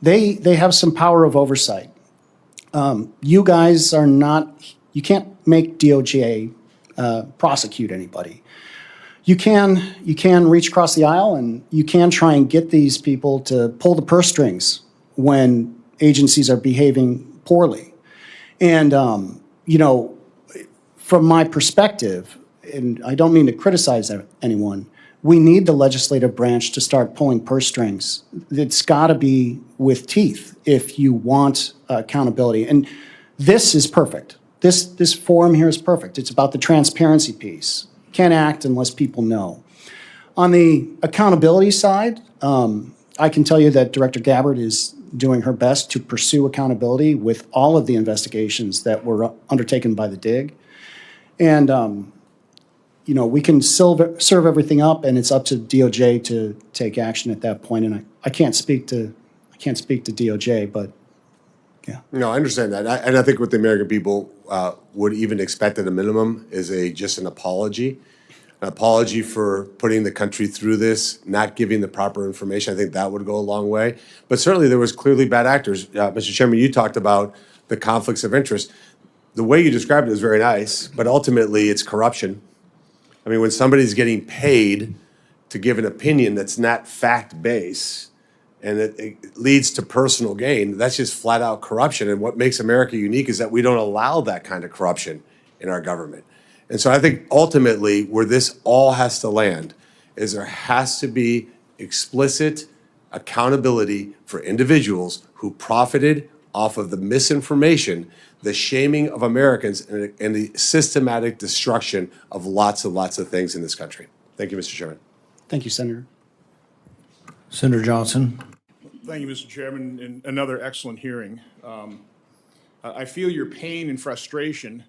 they have some power of oversight. You guys are not, you can't make DOJ prosecute anybody. You can reach across the aisle, and you can try and get these people to pull the purse strings when agencies are behaving poorly. And, from my perspective, and I don't mean to criticize anyone, we need the legislative branch to start pulling purse strings. It's got to be with teeth if you want accountability. And this is perfect. This forum here is perfect. It's about the transparency piece. Can't act unless people know. On the accountability side, I can tell you that Director Gabbard is doing her best to pursue accountability with all of the investigations that were undertaken by the DIG. And, we can serve everything up, and it's up to DOJ to take action at that point. And I can't speak to DOJ, but yeah. No, I understand that. And I think what the American people would even expect at a minimum is just an apology for putting the country through this, not giving the proper information. I think that would go a long way. But certainly there was clearly bad actors. Mr. Chairman, you talked about the conflicts of interest. The way you described it is very nice, but ultimately it's corruption. I mean, when somebody's getting paid to give an opinion that's not fact-based, and it leads to personal gain, that's just flat out corruption. And what makes America unique is that we don't allow that kind of corruption in our government. And so I think ultimately where this all has to land is there has to be explicit accountability for individuals who profited off of the misinformation, the shaming of Americans, and the systematic destruction of lots and lots of things in this country. Thank you, Mr. Chairman. Thank you, Senator. Senator Johnson. Thank you, Mr. Chairman, and another excellent hearing. I feel your pain and frustration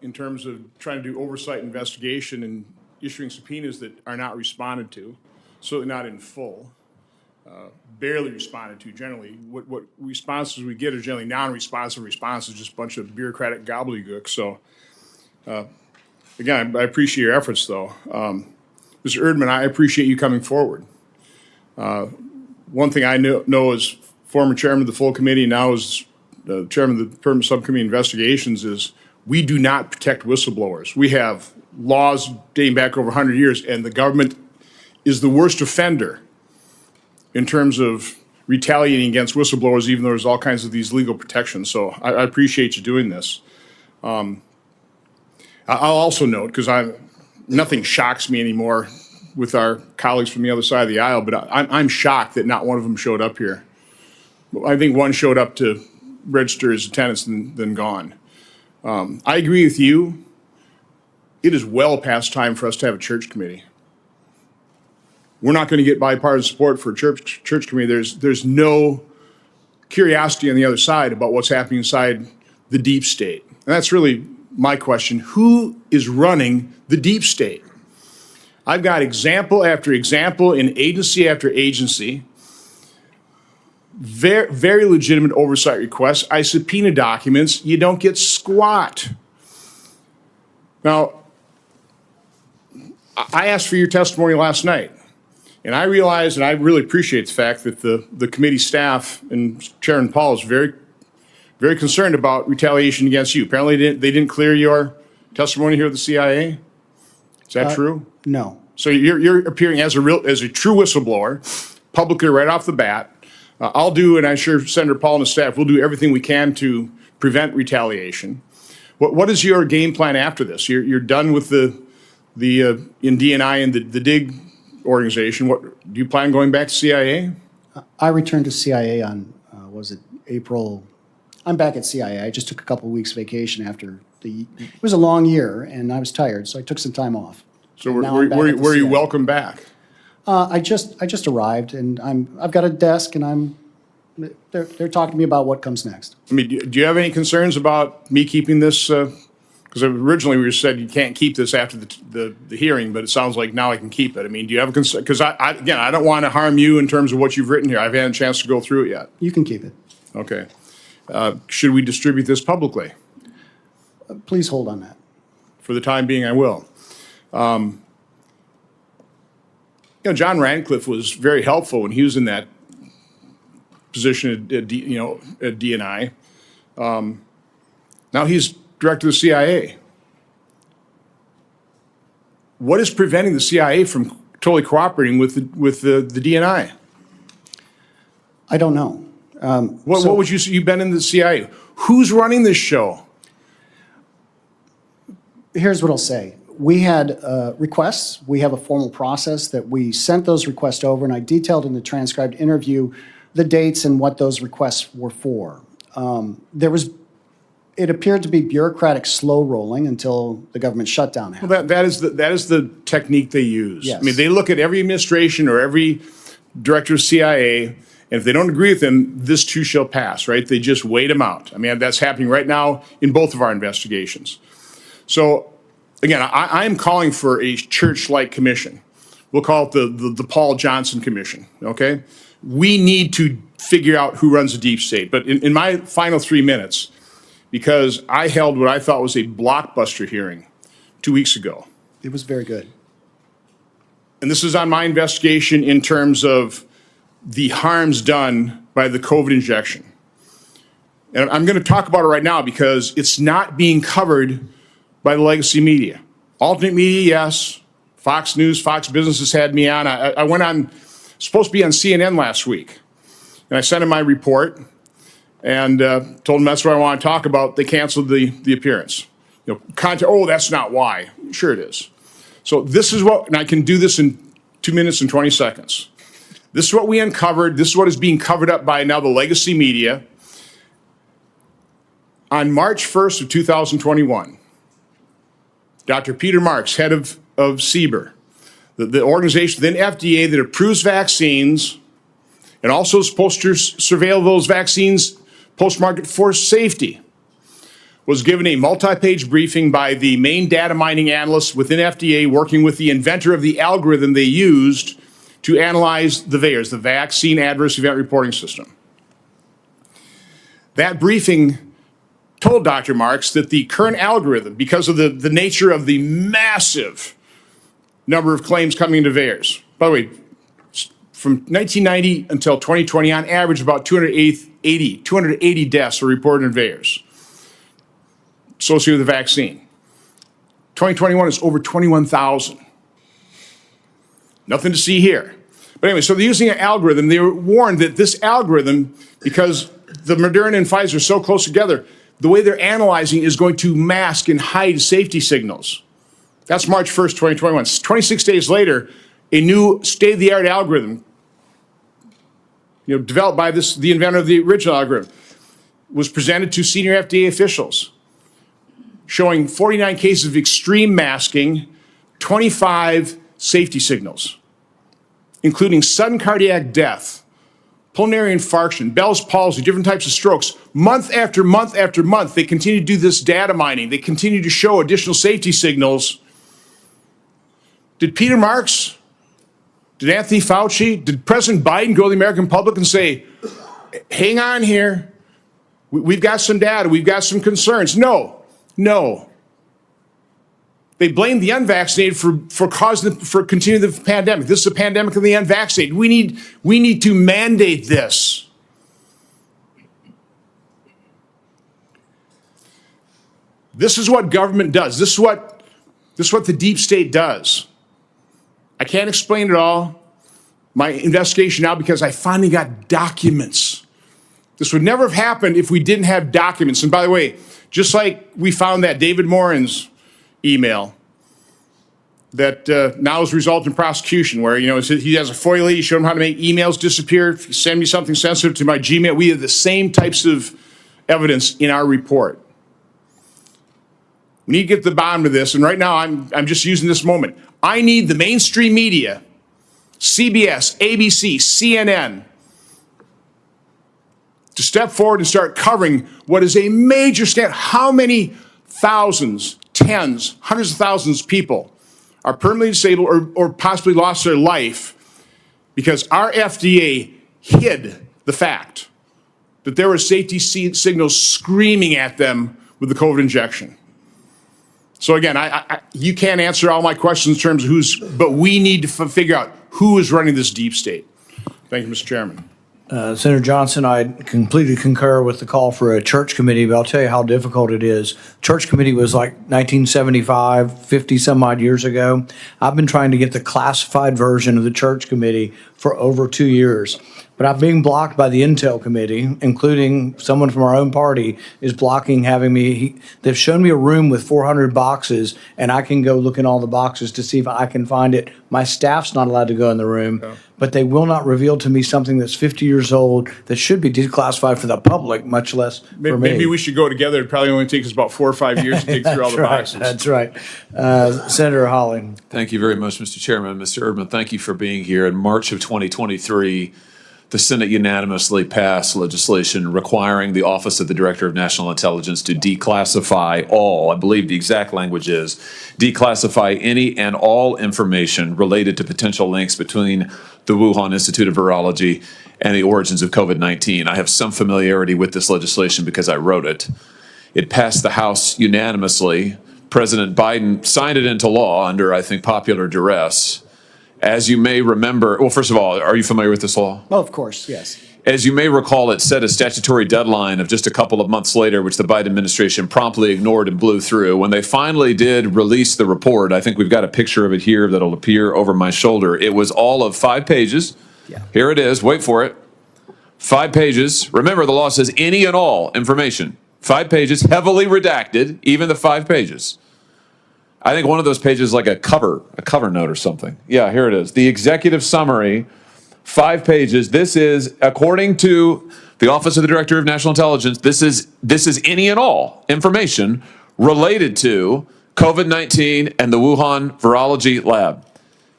in terms of trying to do oversight investigation and issuing subpoenas that are not responded to, certainly not in full. barely responded to generally. What responses we get are generally non-responsive responses, just a bunch of bureaucratic gobbledygook. So, again, I appreciate your efforts, though. Mr. Erdman, I appreciate you coming forward. One thing I know as former chairman of the full committee, now as chairman of the permanent subcommittee investigations, is we do not protect whistleblowers. We have laws dating back over 100 years, and the government is the worst offender in terms of retaliating against whistleblowers, even though there's all kinds of these legal protections. So I appreciate you doing this. I'll also note, because nothing shocks me anymore with our colleagues from the other side of the aisle, but I'm shocked that not one of them showed up here. I think one showed up to register his attendance and then gone. I agree with you. It is well past time for us to have a church committee. We're not going to get bipartisan support for a church committee. There's no curiosity on the other side about what's happening inside the deep state. And that's really my question. Who is running the deep state? I've got example after example in agency after agency. Very, very legitimate oversight requests. I subpoena documents. You don't get squat. Now, I asked for your testimony last night. And I realize, and I really appreciate the fact that the committee staff and Chairman Paul is very, very concerned about retaliation against you. Apparently, they didn't clear your testimony here at the CIA. Is that true? No. So you're appearing as a true whistleblower, publicly right off the bat. I'll do, and I'm sure Senator Paul and the staff will do everything we can to prevent retaliation. What is your game plan after this? You're done with the in DNI and the DIG organization. What do you plan going back to CIA? I returned to CIA on, was it April? I'm back at CIA. I just took a couple of weeks vacation after it was a long year and I was tired, so I took some time off. So were you welcome back? I just arrived and I've got a desk and they're talking to me about what comes next. I mean, do you have any concerns about me keeping this? Because originally we said you can't keep this after the hearing, but it sounds like now I can keep it. I mean, do you have a concern? Because I don't want to harm you in terms of what you've written here. I've had a chance to go through it yet. You can keep it. Okay. Should we distribute this publicly? Please hold on that. For the time being, I will. John Radcliffe was very helpful when he was in that position at DNI. Now he's director of the CIA. What is preventing the CIA from totally cooperating with the DNI? I don't know. What would you say? You've been in the CIA. Who's running this show? Here's what I'll say. We had requests. We have a formal process that we sent those requests over, and I detailed in the transcribed interview the dates and what those requests were for. It appeared to be bureaucratic slow rolling until the government shutdown happened. Well, that is the technique they use. Yes. I mean, they look at every administration or every director of CIA, and if they don't agree with them, this too shall pass, right? They just wait them out. I mean, that's happening right now in both of our investigations. So, again, I'm calling for a church-like commission. We'll call it the Paul Johnson Commission, okay? We need to figure out who runs the deep state. But in my final 3 minutes, because I held what I thought was a blockbuster hearing 2 weeks ago. It was very good. And this is on my investigation in terms of the harms done by the COVID injection. And I'm going to talk about it right now because it's not being covered by the legacy media. Alternate media, yes. Fox News, Fox Business has had me on. I went on, supposed to be on CNN last week. And I sent in my report and told them that's what I want to talk about. They canceled the appearance. Oh, that's not why. Sure it is. So this is what, and I can do this in 2 minutes and 20 seconds. This is what we uncovered. This is what is being covered up by now the legacy media. On March 1st of 2021, Dr. Peter Marks, head of CBER, the organization within FDA that approves vaccines and also is supposed to surveil those vaccines post-market for safety, was given a multi-page briefing by the main data mining analysts within FDA working with the inventor of the algorithm they used to analyze the VAERS, the Vaccine Adverse Event Reporting System. That briefing told Dr. Marks that the current algorithm, because of the nature of the massive number of claims coming into VAERS, by the way, from 1990 until 2020, on average, about 280 deaths were reported in VAERS associated with the vaccine. 2021 is over 21,000. Nothing to see here. But anyway, so they're using an algorithm. They were warned that this algorithm, because the Moderna and Pfizer are so close together, the way they're analyzing is going to mask and hide safety signals. That's March 1st, 2021. 26 days later, a new state-of-the-art algorithm, developed by the inventor of the original algorithm, was presented to senior FDA officials, showing 49 cases of extreme masking, 25 safety signals, including sudden cardiac death, pulmonary infarction, Bell's palsy, different types of strokes. Month after month after month, they continue to do this data mining. They continue to show additional safety signals. Did Peter Marks, did Anthony Fauci, did President Biden go to the American public and say, hang on here, we've got some data, we've got some concerns? No. They blame the unvaccinated for continuing the pandemic. This is a pandemic of the unvaccinated. We need to mandate this. This is what government does. This is what the deep state does. I can't explain it all. My investigation now, because I finally got documents. This would never have happened if we didn't have documents. And by the way, just like we found that David Morin's email that now has resulted in prosecution, where he has a FOIA, you showed him how to make emails disappear. If you send me something sensitive to my Gmail, we have the same types of evidence in our report. We need to get to the bottom of this, and right now I'm just using this moment. I need the mainstream media, CBS, ABC, CNN, to step forward and start covering what is a major scandal. How many thousands, tens, hundreds of thousands of people are permanently disabled or possibly lost their life because our FDA hid the fact that there were safety signals screaming at them with the COVID injection? So again, you can't answer all my questions in terms of but we need to figure out who is running this deep state. Thank you, Mr. Chairman. Senator Johnson, I completely concur with the call for a church committee, but I'll tell you how difficult it is. Church committee was like 1975, 50 some odd years ago. I've been trying to get the classified version of the church committee for over 2 years. But I'm being blocked by the Intel committee, including someone from our own party is blocking having me. They've shown me a room with 400 boxes, and I can go look in all the boxes to see if I can find it. My staff's not allowed to go in the room, but they will not reveal to me something that's 50 years old that should be declassified for the public, much less for me. Maybe we should go together. It probably only takes us about 4 or 5 years to dig through all the boxes. That's right. Senator Hawley. Thank you very much, Mr. Chairman. Mr. Erdman, thank you for being here. In March of 2023, the Senate unanimously passed legislation requiring the Office of the Director of National Intelligence to declassify all, I believe the exact language is, declassify any and all information related to potential links between the Wuhan Institute of Virology and the origins of COVID-19. I have some familiarity with this legislation because I wrote it. It passed the House unanimously. President Biden signed it into law under, I think, popular duress. As you may remember, well, first of all, are you familiar with this law? Oh, of course, yes. As you may recall, it set a statutory deadline of just a couple of months later, which the Biden administration promptly ignored and blew through. When they finally did release the report, I think we've got a picture of it here that'll appear over my shoulder. It was all of 5 pages. Yeah. Here it is. Wait for it. 5 pages. Remember, the law says any and all information. 5 pages, heavily redacted, even the 5 pages. I think one of those pages is like a cover note or something. Yeah, here it is. The executive summary, 5 pages. This is, according to the Office of the Director of National Intelligence, this is any and all information related to COVID-19 and the Wuhan Virology Lab.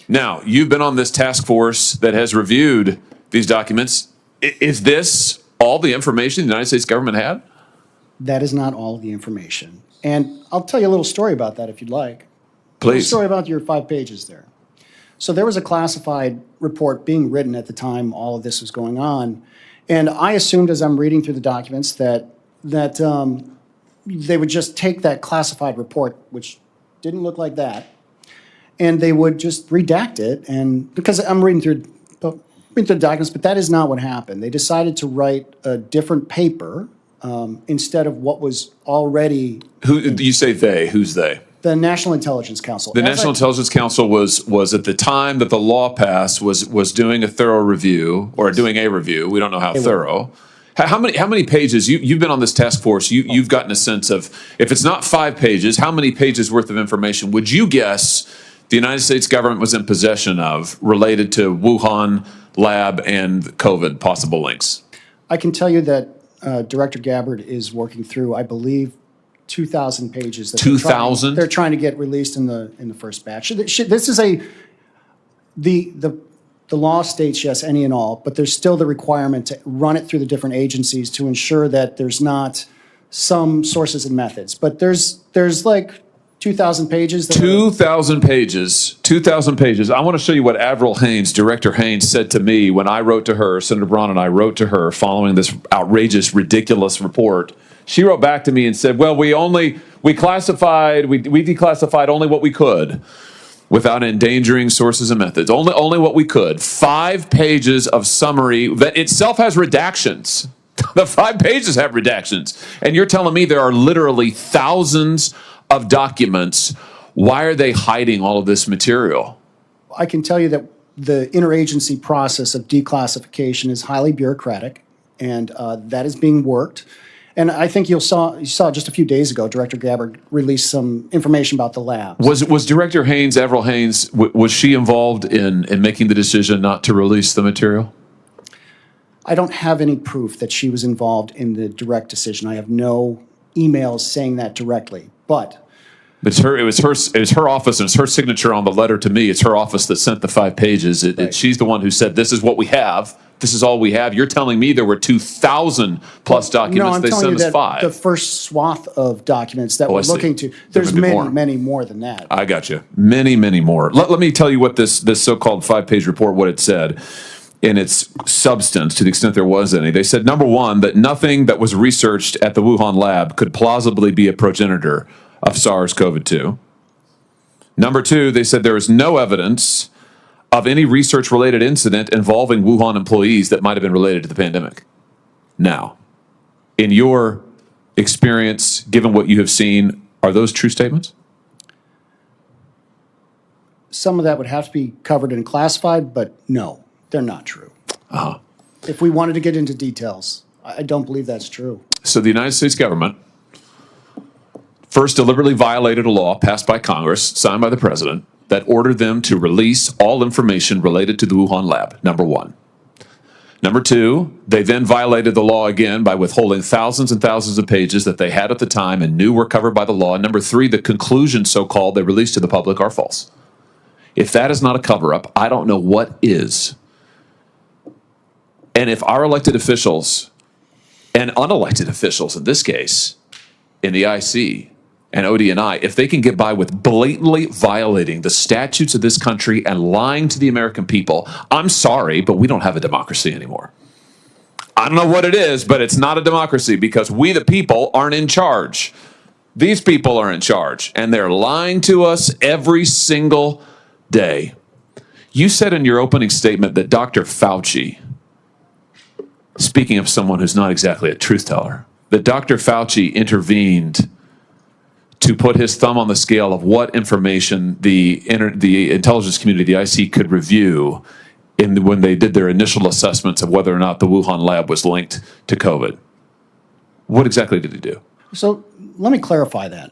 Now, you've been on this task force that has reviewed these documents. Is this all the information the United States government had? That is not all the information. And I'll tell you a little story about that if you'd like. Please. A little story about your 5 pages there. So there was a classified report being written at the time all of this was going on. And I assumed as I'm reading through the documents that they would just take that classified report, which didn't look like that, and they would just redact it. And because I'm reading through the documents, but that is not what happened. They decided to write a different paper instead of what was already. Who you say they? Who's they? The National Intelligence Council. The National Intelligence Council was at the time that the law passed was doing a thorough review or doing a review. We don't know how thorough. How many pages? You've been on this task force. You've gotten a sense of, if it's not 5 pages, how many pages worth of information would you guess the United States government was in possession of related to Wuhan lab and COVID possible links? I can tell you that Director Gabbard is working through, I believe, 2,000 pages. 2,000? They're trying to get released in the first batch. This is the law states yes, any and all, but there's still the requirement to run it through the different agencies to ensure that there's not some sources and methods. But there's like 2,000 pages. 2,000 pages. 2,000 pages. I want to show you what Avril Haines, Director Haines, said to me when I wrote to her, Senator Braun and I wrote to her following this outrageous, ridiculous report. She wrote back to me and said, well, we declassified only what we could without endangering sources and methods. Only what we could. 5 pages of summary that itself has redactions. The 5 pages have redactions. And you're telling me there are literally thousands of documents. Why are they hiding all of this material? I can tell you that the interagency process of declassification is highly bureaucratic, and that is being worked. And I think you saw just a few days ago, Director Gabbard released some information about the labs. Was Director Haines, Avril Haines, was she involved in making the decision not to release the material? I don't have any proof that she was involved in the direct decision. I have no emails saying that directly, but. It was her office, and it's her signature on the letter to me. It's her office that sent the 5 pages. She's the one who said, this is what we have. This is all we have. You're telling me there were 2,000 plus documents. No, I'm they telling sent you us that 5. The first swath of documents that we're looking to, there's many more than that. I got you. Many more. Let me tell you what this so-called 5-page report, what it said in its substance, to the extent there was any. They said, number one, that nothing that was researched at the Wuhan lab could plausibly be a progenitor of SARS-CoV-2. Number two, they said there is no evidence of any research-related incident involving Wuhan employees that might have been related to the pandemic. Now, in your experience, given what you have seen, are those true statements? Some of that would have to be covered and classified, but no, they're not true. If we wanted to get into details, I don't believe that's true. So the United States government first deliberately violated a law passed by Congress, signed by the president, that ordered them to release all information related to the Wuhan lab, number one. Number two, they then violated the law again by withholding thousands and thousands of pages that they had at the time and knew were covered by the law. And number three, the conclusions, so-called, they released to the public are false. If that is not a cover-up, I don't know what is. And if our elected officials and unelected officials in this case, in the IC and ODNI, if they can get by with blatantly violating the statutes of this country and lying to the American people, I'm sorry, but we don't have a democracy anymore. I don't know what it is, but it's not a democracy because we, the people, aren't in charge. These people are in charge, and they're lying to us every single day. You said in your opening statement that Dr. Fauci, speaking of someone who's not exactly a truth teller, that Dr. Fauci intervened to put his thumb on the scale of what information the intelligence community, the IC, could review when they did their initial assessments of whether or not the Wuhan lab was linked to COVID. What exactly did he do? So let me clarify that.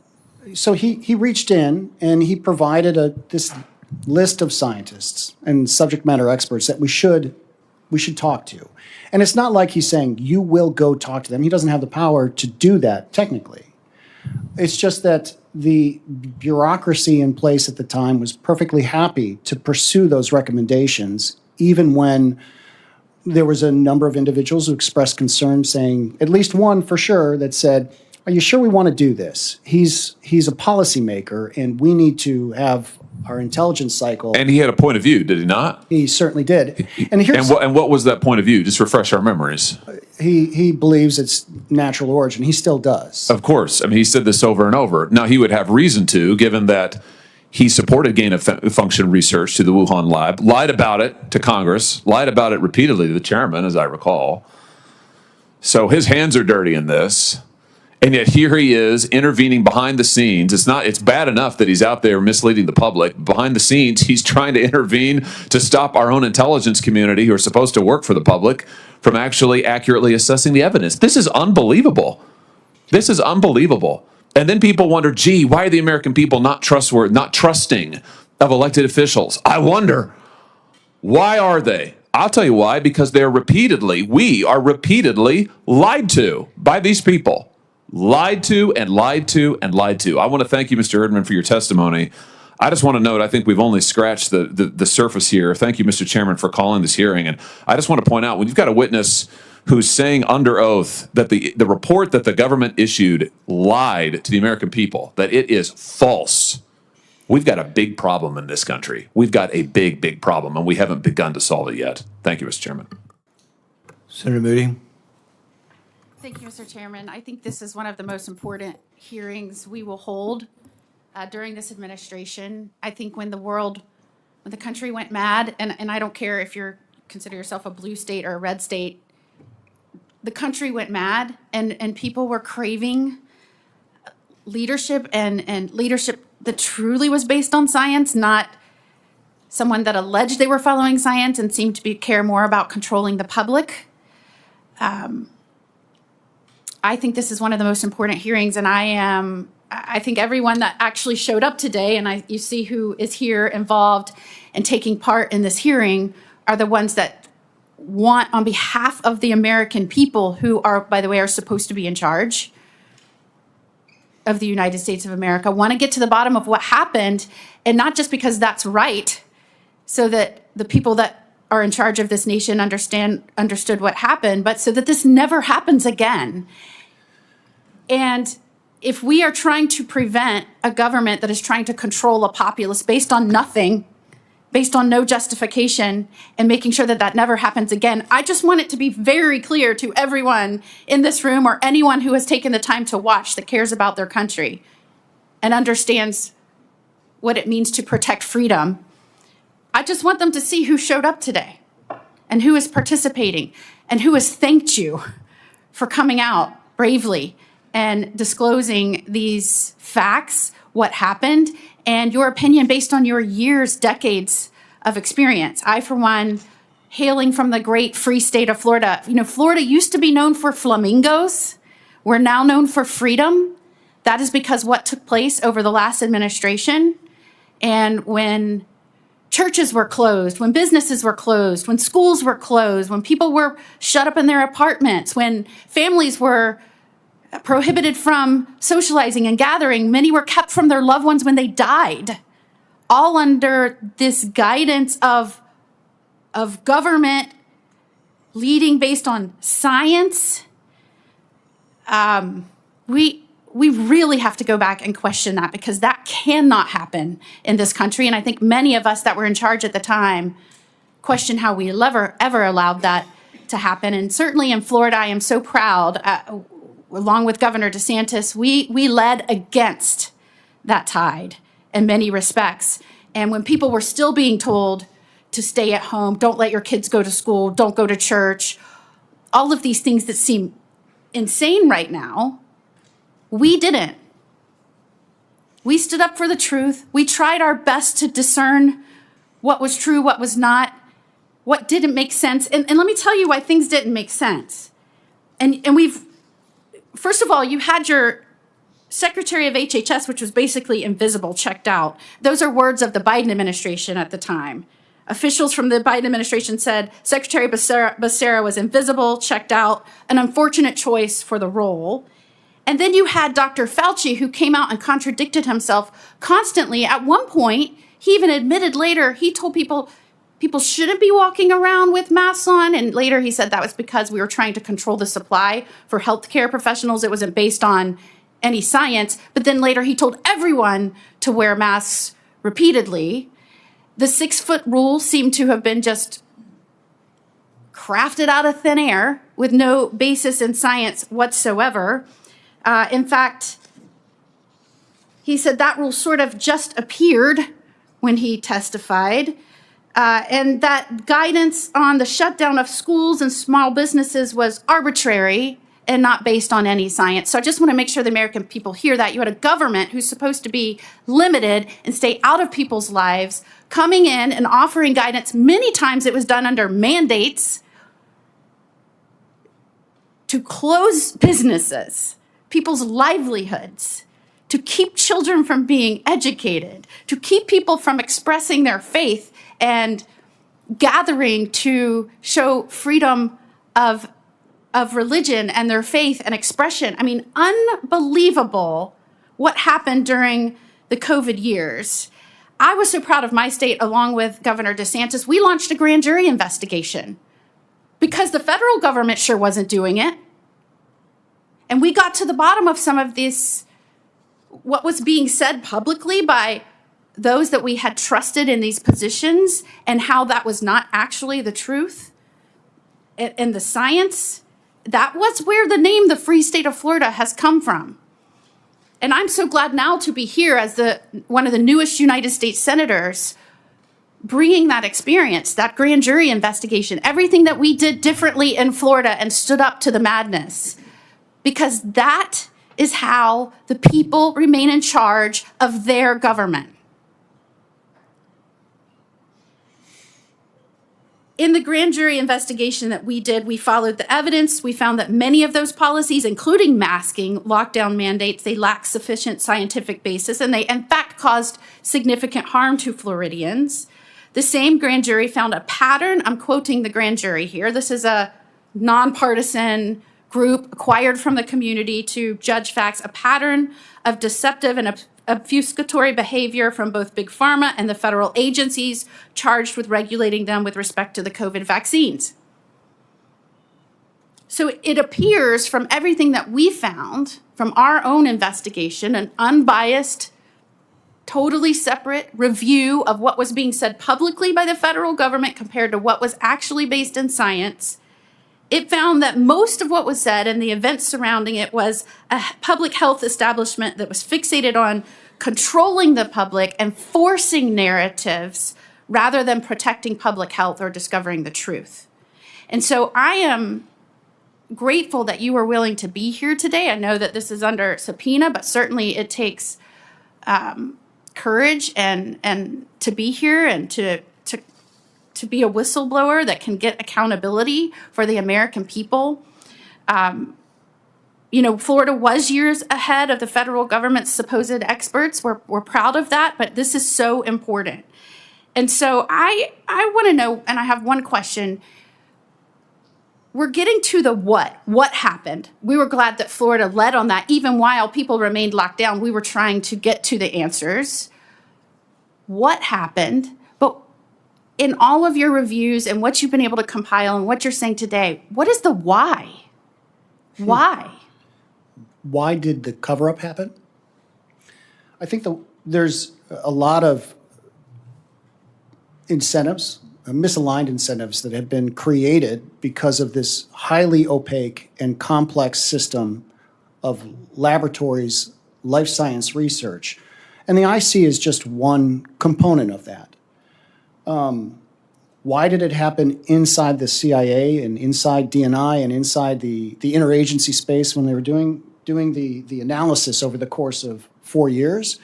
So he reached in and he provided this list of scientists and subject matter experts that we should talk to. And it's not like he's saying, you will go talk to them. He doesn't have the power to do that technically. It's just that the bureaucracy in place at the time was perfectly happy to pursue those recommendations, even when there was a number of individuals who expressed concern, saying, at least one for sure, that said, are you sure we want to do this? He's a policymaker, and we need to have our intelligence cycle. And he had a point of view, did he not? He certainly did. And here's And what was that point of view? Just refresh our memories. he believes it's natural origin. He still does. Of course. I mean, he said this over and over. Now, he would have reason to, given that he supported gain-of-function research to the Wuhan lab, lied about it to Congress, lied about it repeatedly to the chairman, as I recall. So his hands are dirty in this. And yet here he is intervening behind the scenes. It's bad enough that he's out there misleading the public. Behind the scenes, he's trying to intervene to stop our own intelligence community, who are supposed to work for the public, from actually accurately assessing the evidence. This is unbelievable. This is unbelievable. And then people wonder, gee, why are the American people not trustworthy, not trusting of elected officials? I wonder, why are they? I'll tell you why, because we are repeatedly lied to by these people. Lied to and lied to and lied to. I want to thank you, Mr. Erdman, for your testimony. I just want to note, I think we've only scratched the surface here. Thank you, Mr. Chairman, for calling this hearing. And I just want to point out, when you've got a witness who's saying under oath that the report that the government issued lied to the American people, that it is false, we've got a big problem in this country. We've got a big, big problem, and we haven't begun to solve it yet. Thank you, Mr. Chairman. Senator Moody. Thank you, Mr. Chairman. I think this is one of the most important hearings we will hold during this administration. I think when the country went mad, and I don't care if you consider yourself a blue state or a red state, the country went mad, and people were craving leadership and leadership that truly was based on science, not someone that alleged they were following science and seemed to care more about controlling the public. I think this is one of the most important hearings, and I think everyone that actually showed up today, and you see who is here involved and taking part in this hearing, are the ones that want, on behalf of the American people, who are, by the way, are supposed to be in charge of the United States of America, want to get to the bottom of what happened, and not just because that's right, so that the people that are in charge of this nation understood what happened, but so that this never happens again. And if we are trying to prevent a government that is trying to control a populace based on nothing, based on no justification, and making sure that that never happens again, I just want it to be very clear to everyone in this room or anyone who has taken the time to watch that cares about their country and understands what it means to protect freedom. I just want them to see who showed up today and who is participating and who has thanked you for coming out bravely and disclosing these facts, what happened, and your opinion based on your years, decades of experience. I, for one, hailing from the great free state of Florida. You know, Florida used to be known for flamingos. We're now known for freedom. That is because what took place over the last administration, and when churches were closed, when businesses were closed, when schools were closed, when people were shut up in their apartments, when families were prohibited from socializing and gathering, many were kept from their loved ones when they died, all under this guidance of government leading based on science. We really have to go back and question that, because that cannot happen in this country. And I think many of us that were in charge at the time question how we ever allowed that to happen. And certainly in Florida, I am so proud, along with Governor DeSantis, we led against that tide in many respects. And when people were still being told to stay at home, don't let your kids go to school, don't go to church, all of these things that seem insane right now, we didn't. We stood up for the truth. We tried our best to discern what was true, what was not, what didn't make sense. And let me tell you why things didn't make sense. And first of all, you had your Secretary of HHS, which was basically invisible, checked out. Those are words of the Biden administration at the time. Officials from the Biden administration said Secretary Becerra was invisible, checked out, an unfortunate choice for the role. And then you had Dr. Fauci, who came out and contradicted himself constantly. At one point, he even admitted later, he told people shouldn't be walking around with masks on. And later he said that was because we were trying to control the supply for healthcare professionals. It wasn't based on any science. But then later he told everyone to wear masks repeatedly. The 6-foot rule seemed to have been just crafted out of thin air with no basis in science whatsoever. In fact, he said that rule sort of just appeared when he testified, and that guidance on the shutdown of schools and small businesses was arbitrary and not based on any science. So I just want to make sure the American people hear that. You had a government who's supposed to be limited and stay out of people's lives, coming in and offering guidance. Many times it was done under mandates to close businesses, people's livelihoods, to keep children from being educated, to keep people from expressing their faith and gathering to show freedom of religion and their faith and expression. I mean, unbelievable what happened during the COVID years. I was so proud of my state, along with Governor DeSantis. We launched a grand jury investigation because the federal government sure wasn't doing it. And we got to the bottom of some of this, what was being said publicly by those that we had trusted in these positions, and how that was not actually the truth. And the science, that was where the name the Free State of Florida has come from. And I'm so glad now to be here as one of the newest United States senators, bringing that experience, that grand jury investigation, everything that we did differently in Florida and stood up to the madness. Because that is how the people remain in charge of their government. In the grand jury investigation that we did, we followed the evidence. We found that many of those policies, including masking, lockdown mandates, they lack sufficient scientific basis, and they, in fact, caused significant harm to Floridians. The same grand jury found a pattern. I'm quoting the grand jury here. This is a nonpartisan group acquired from the community to judge facts, a pattern of deceptive and obfuscatory behavior from both Big Pharma and the federal agencies charged with regulating them with respect to the COVID vaccines. So it appears from everything that we found from our own investigation, an unbiased, totally separate review of what was being said publicly by the federal government compared to what was actually based in science. It found that most of what was said and the events surrounding it was a public health establishment that was fixated on controlling the public and forcing narratives rather than protecting public health or discovering the truth. And so I am grateful that you were willing to be here today. I know that this is under subpoena, but certainly it takes courage and to be here and to be a whistleblower that can get accountability for the American people. You know, Florida was years ahead of the federal government's supposed experts. We're proud of that, but this is so important. And so I want to know, and I have one question. We're getting to the what. What happened? We were glad that Florida led on that. Even while people remained locked down, we were trying to get to the answers. What happened? But in all of your reviews and what you've been able to compile and what you're saying today, what is the why? Why? Why did the cover-up happen? I think there's a lot of incentives, misaligned incentives that have been created because of this highly opaque and complex system of laboratories, life science research. And the IC is just one component of that. Why did it happen inside the CIA and inside DNI and inside the interagency space when they were doing the analysis over the course of 4 years?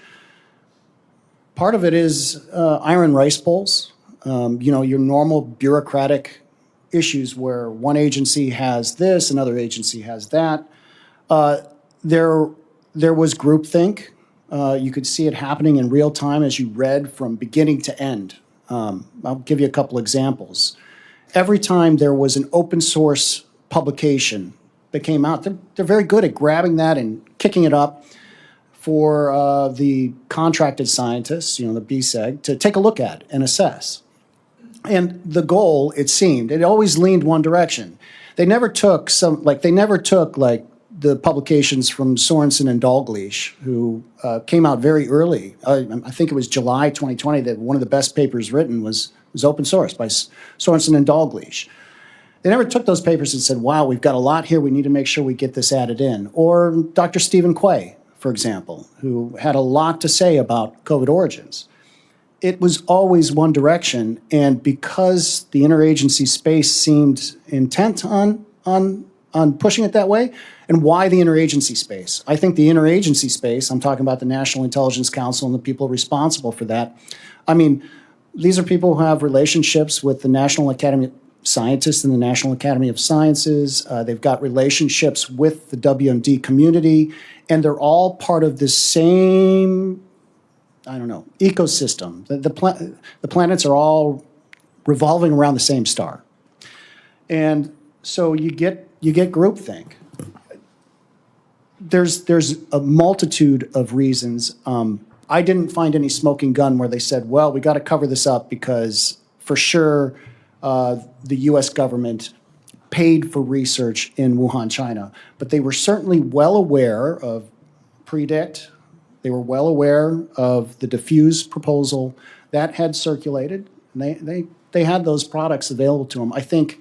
Part of it is iron rice bowls. Your normal bureaucratic issues where one agency has this, another agency has that. There was groupthink. You could see it happening in real time as you read from beginning to end. I'll give you a couple examples. Every time there was an open source publication that came out, they're very good at grabbing that and kicking it up for the contracted scientists, the BSEG, to take a look at and assess. And the goal, it seemed, it always leaned one direction. They never took the publications from Sorensen and Dalglish, who came out very early. I think it was July 2020 that one of the best papers written was open source by Sorensen and Dalglish. They never took those papers and said, wow, we've got a lot here, we need to make sure we get this added in. Or Dr. Stephen Quay, for example, who had a lot to say about COVID origins. It was always one direction, and because the interagency space seemed intent on pushing it that way, and why the interagency space? I think the interagency space, I'm talking about the National Intelligence Council and the people responsible for that. I mean, these are people who have relationships with the National Academy of Scientists and the National Academy of Sciences. They've got relationships with the WMD community, and they're all part of the same, I don't know, ecosystem. The planets are all revolving around the same star. And so you get groupthink. There's a multitude of reasons. I didn't find any smoking gun where they said, well, we got to cover this up because for sure the U.S. government paid for research in Wuhan, China. But they were certainly well aware of PREDICT. They were well aware of the diffuse proposal that had circulated. And they had those products available to them. I think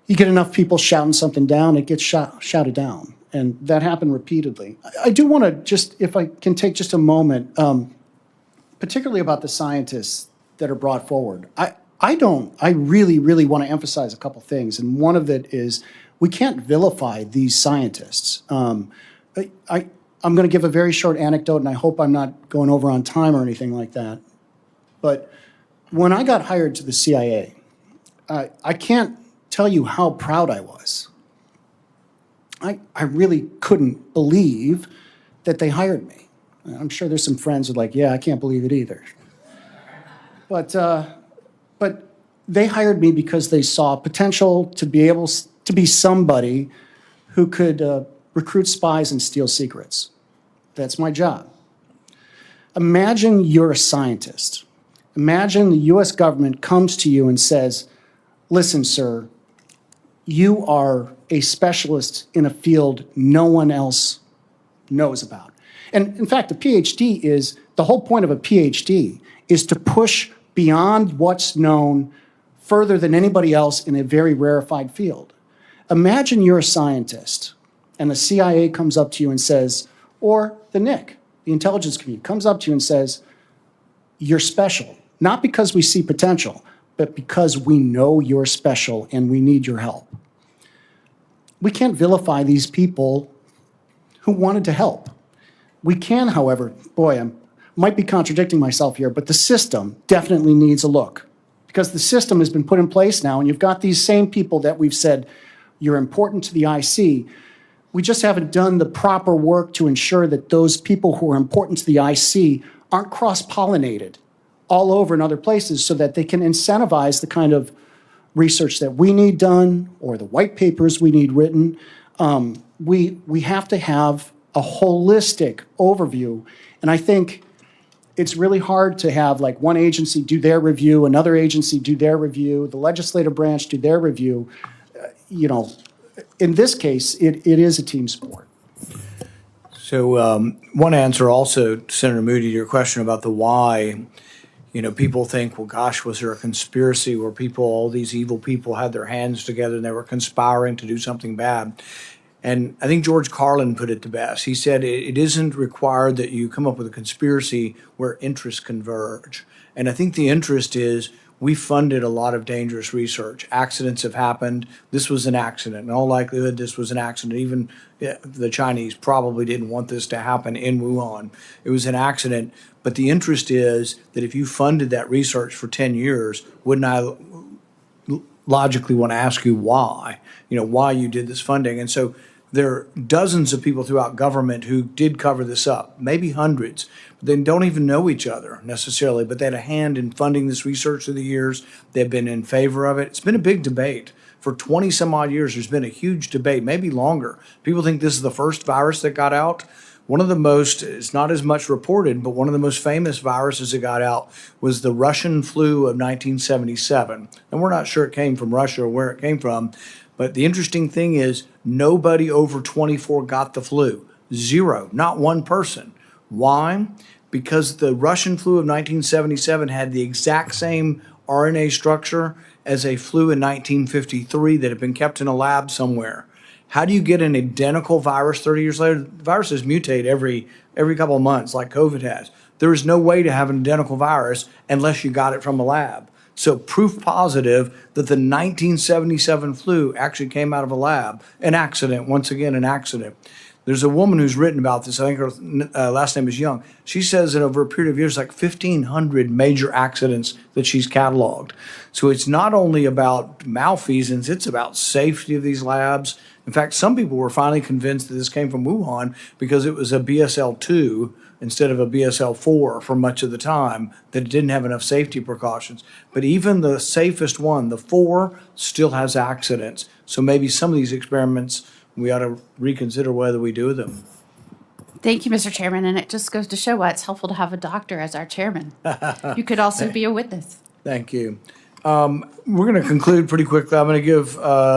you get enough people shouting something down, it gets shouted down. And that happened repeatedly. I do want to just, if I can take just a moment, particularly about the scientists that are brought forward. I really want to emphasize a couple things. And one of it is we can't vilify these scientists. I'm going to give a very short anecdote, and I hope I'm not going over on time or anything like that. But when I got hired to the CIA, I can't tell you how proud I was. I really couldn't believe that they hired me. I'm sure there's some friends who are like, yeah, I can't believe it either. But they hired me because they saw potential to be able to be somebody who could recruit spies and steal secrets. That's my job. Imagine you're a scientist. Imagine the U.S. government comes to you and says, listen, sir, you are a specialist in a field no one else knows about. And in fact, the whole point of a PhD is to push beyond what's known further than anybody else in a very rarefied field. Imagine you're a scientist and the CIA comes up to you and says, or the NIC, the intelligence community, comes up to you and says, you're special, not because we see potential, but because we know you're special and we need your help. We can't vilify these people who wanted to help. We can, however, boy, I might be contradicting myself here, but the system definitely needs a look because the system has been put in place now and you've got these same people that we've said, you're important to the IC. We just haven't done the proper work to ensure that those people who are important to the IC aren't cross-pollinated all over in other places so that they can incentivize the kind of research that we need done or the white papers we need written. We have to have a holistic overview. And I think it's really hard to have like one agency do their review, another agency do their review, the legislative branch do their review. In this case, it is a team sport. So one answer also, Senator Moody, to your question about the why, people think, well, gosh, was there a conspiracy where all these evil people had their hands together and they were conspiring to do something bad? And I think George Carlin put it the best. He said it isn't required that you come up with a conspiracy where interests converge. And I think the interest is we funded a lot of dangerous research. Accidents have happened. This was an accident. In all likelihood, this was an accident. Even the Chinese probably didn't want this to happen in Wuhan. It was an accident. But the interest is that if you funded that research for 10 years, wouldn't I logically want to ask you why? Why you did this funding. And so there are dozens of people throughout government who did cover this up, maybe hundreds. They don't even know each other necessarily, but they had a hand in funding this research through the years. They've been in favor of it. It's been a big debate. For 20 some odd years, there's been a huge debate, maybe longer. People think this is the first virus that got out. One of the most, it's not as much reported, but one of the most famous viruses that got out was the Russian flu of 1977. And we're not sure it came from Russia or where it came from, But the interesting thing is nobody over 24 got the flu. Zero, not one person. Why? Because the Russian flu of 1977 had the exact same RNA structure as a flu in 1953 that had been kept in a lab somewhere. How do you get an identical virus 30 years later? Viruses mutate every couple of months like COVID has. There is no way to have an identical virus unless you got it from a lab. So proof positive that the 1977 flu actually came out of a lab. An accident, once again, an accident. There's a woman who's written about this. I think her last name is Young. She says that over a period of years, like 1,500 major accidents that she's cataloged. So it's not only about malfeasance, it's about safety of these labs. In fact, some people were finally convinced that this came from Wuhan because it was a BSL-2 instead of a BSL-4 for much of the time, that it didn't have enough safety precautions. But even the safest one, the 4, still has accidents. So maybe some of these experiments, we ought to reconsider whether we do them. Thank you, Mr. Chairman, and it just goes to show why it's helpful to have a doctor as our chairman. You could also be a witness. Thank you. We're going to conclude pretty quickly. I'm going to give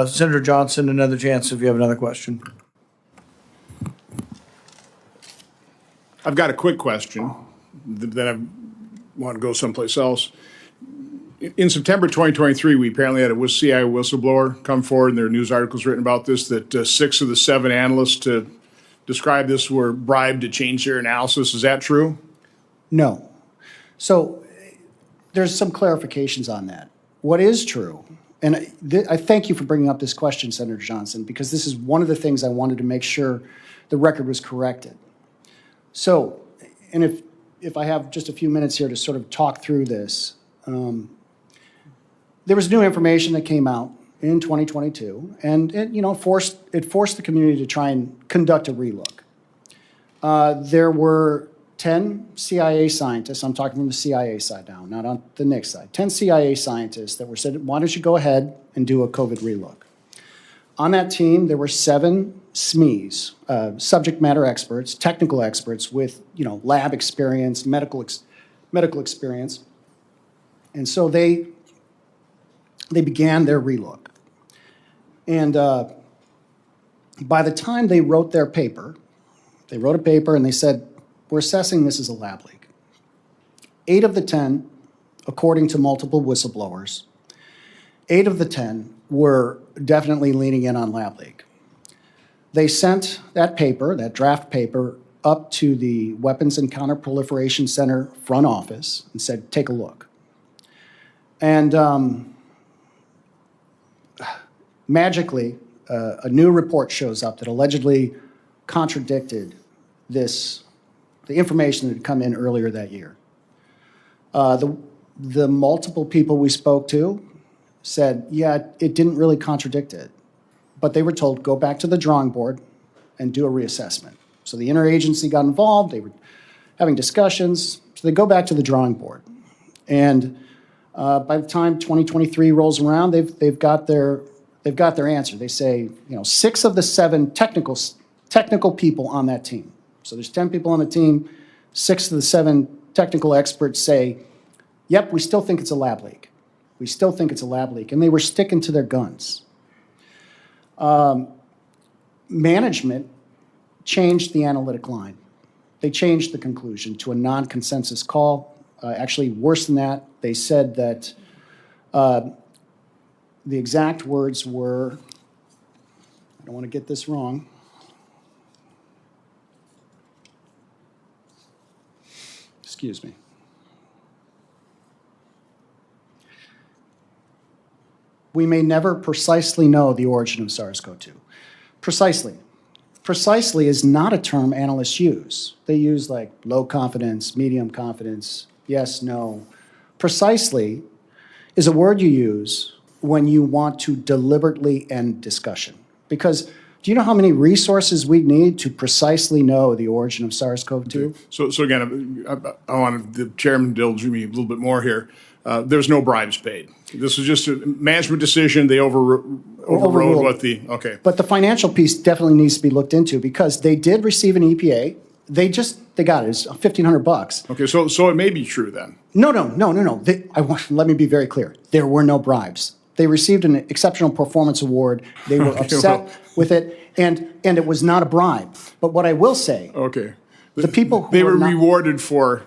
Senator Johnson another chance if you have another question. I've got a quick question, then I want to go someplace else. In September 2023, we apparently had a CIA whistleblower come forward, and there are news articles written about this, that 6 of the 7 analysts to describe this were bribed to change their analysis. Is that true? No. So there's some clarifications on that. What is true, and I thank you for bringing up this question, Senator Johnson, because this is one of the things I wanted to make sure the record was corrected. So, and if I have just a few minutes here to sort of talk through this, there was new information that came out in 2022, and it forced the community to try and conduct a relook. There were 10 CIA scientists, I'm talking from the CIA side now, not on the NICS side, 10 CIA scientists that were said, why don't you go ahead and do a COVID relook? On that team, there were 7 SMEs, subject matter experts, technical experts with lab experience, medical experience, and so they began their relook. And by the time they wrote their paper, they wrote a paper and they said, we're assessing this as a lab leak. 8 of the 10, according to multiple whistleblowers, 8 of the 10 were definitely leaning in on lab leak. They sent that paper, that draft paper, up to the Weapons and Counterproliferation Center front office and said, take a look. And magically, a new report shows up that allegedly contradicted the information that had come in earlier that year. The multiple people we spoke to said, yeah, it didn't really contradict it. But they were told, go back to the drawing board and do a reassessment. So the interagency got involved. They were having discussions. So they go back to the drawing board. And by the time 2023 rolls around, they've got their answer. They say, 6 of the 7 technical people on that team. So there's 10 people on the team. 6 of the 7 technical experts say, yep, we still think it's a lab leak. We still think it's a lab leak. And they were sticking to their guns. Management changed the analytic line. They changed the conclusion to a non-consensus call. Actually, worse than that, they said that the exact words were, I don't want to get this wrong. Excuse me. We may never precisely know the origin of SARS-CoV-2. Precisely. Precisely is not a term analysts use. They use like low confidence, medium confidence, yes, no. Precisely is a word you use when you want to deliberately end discussion. Because do you know how many resources we need to precisely know the origin of SARS-CoV-2? So again, I want the chairman to indulge me a little bit more here. There's no bribes paid. This was just a management decision. They overrode what the, okay. But the financial piece definitely needs to be looked into because they did receive an EPA. They got it. It's $1,500. Okay, so it may be true then. No. Let me be very clear. There were no bribes. They received an exceptional performance award. They were upset with it, and it was not a bribe. But what I will say, Okay. the people who They were not, rewarded for.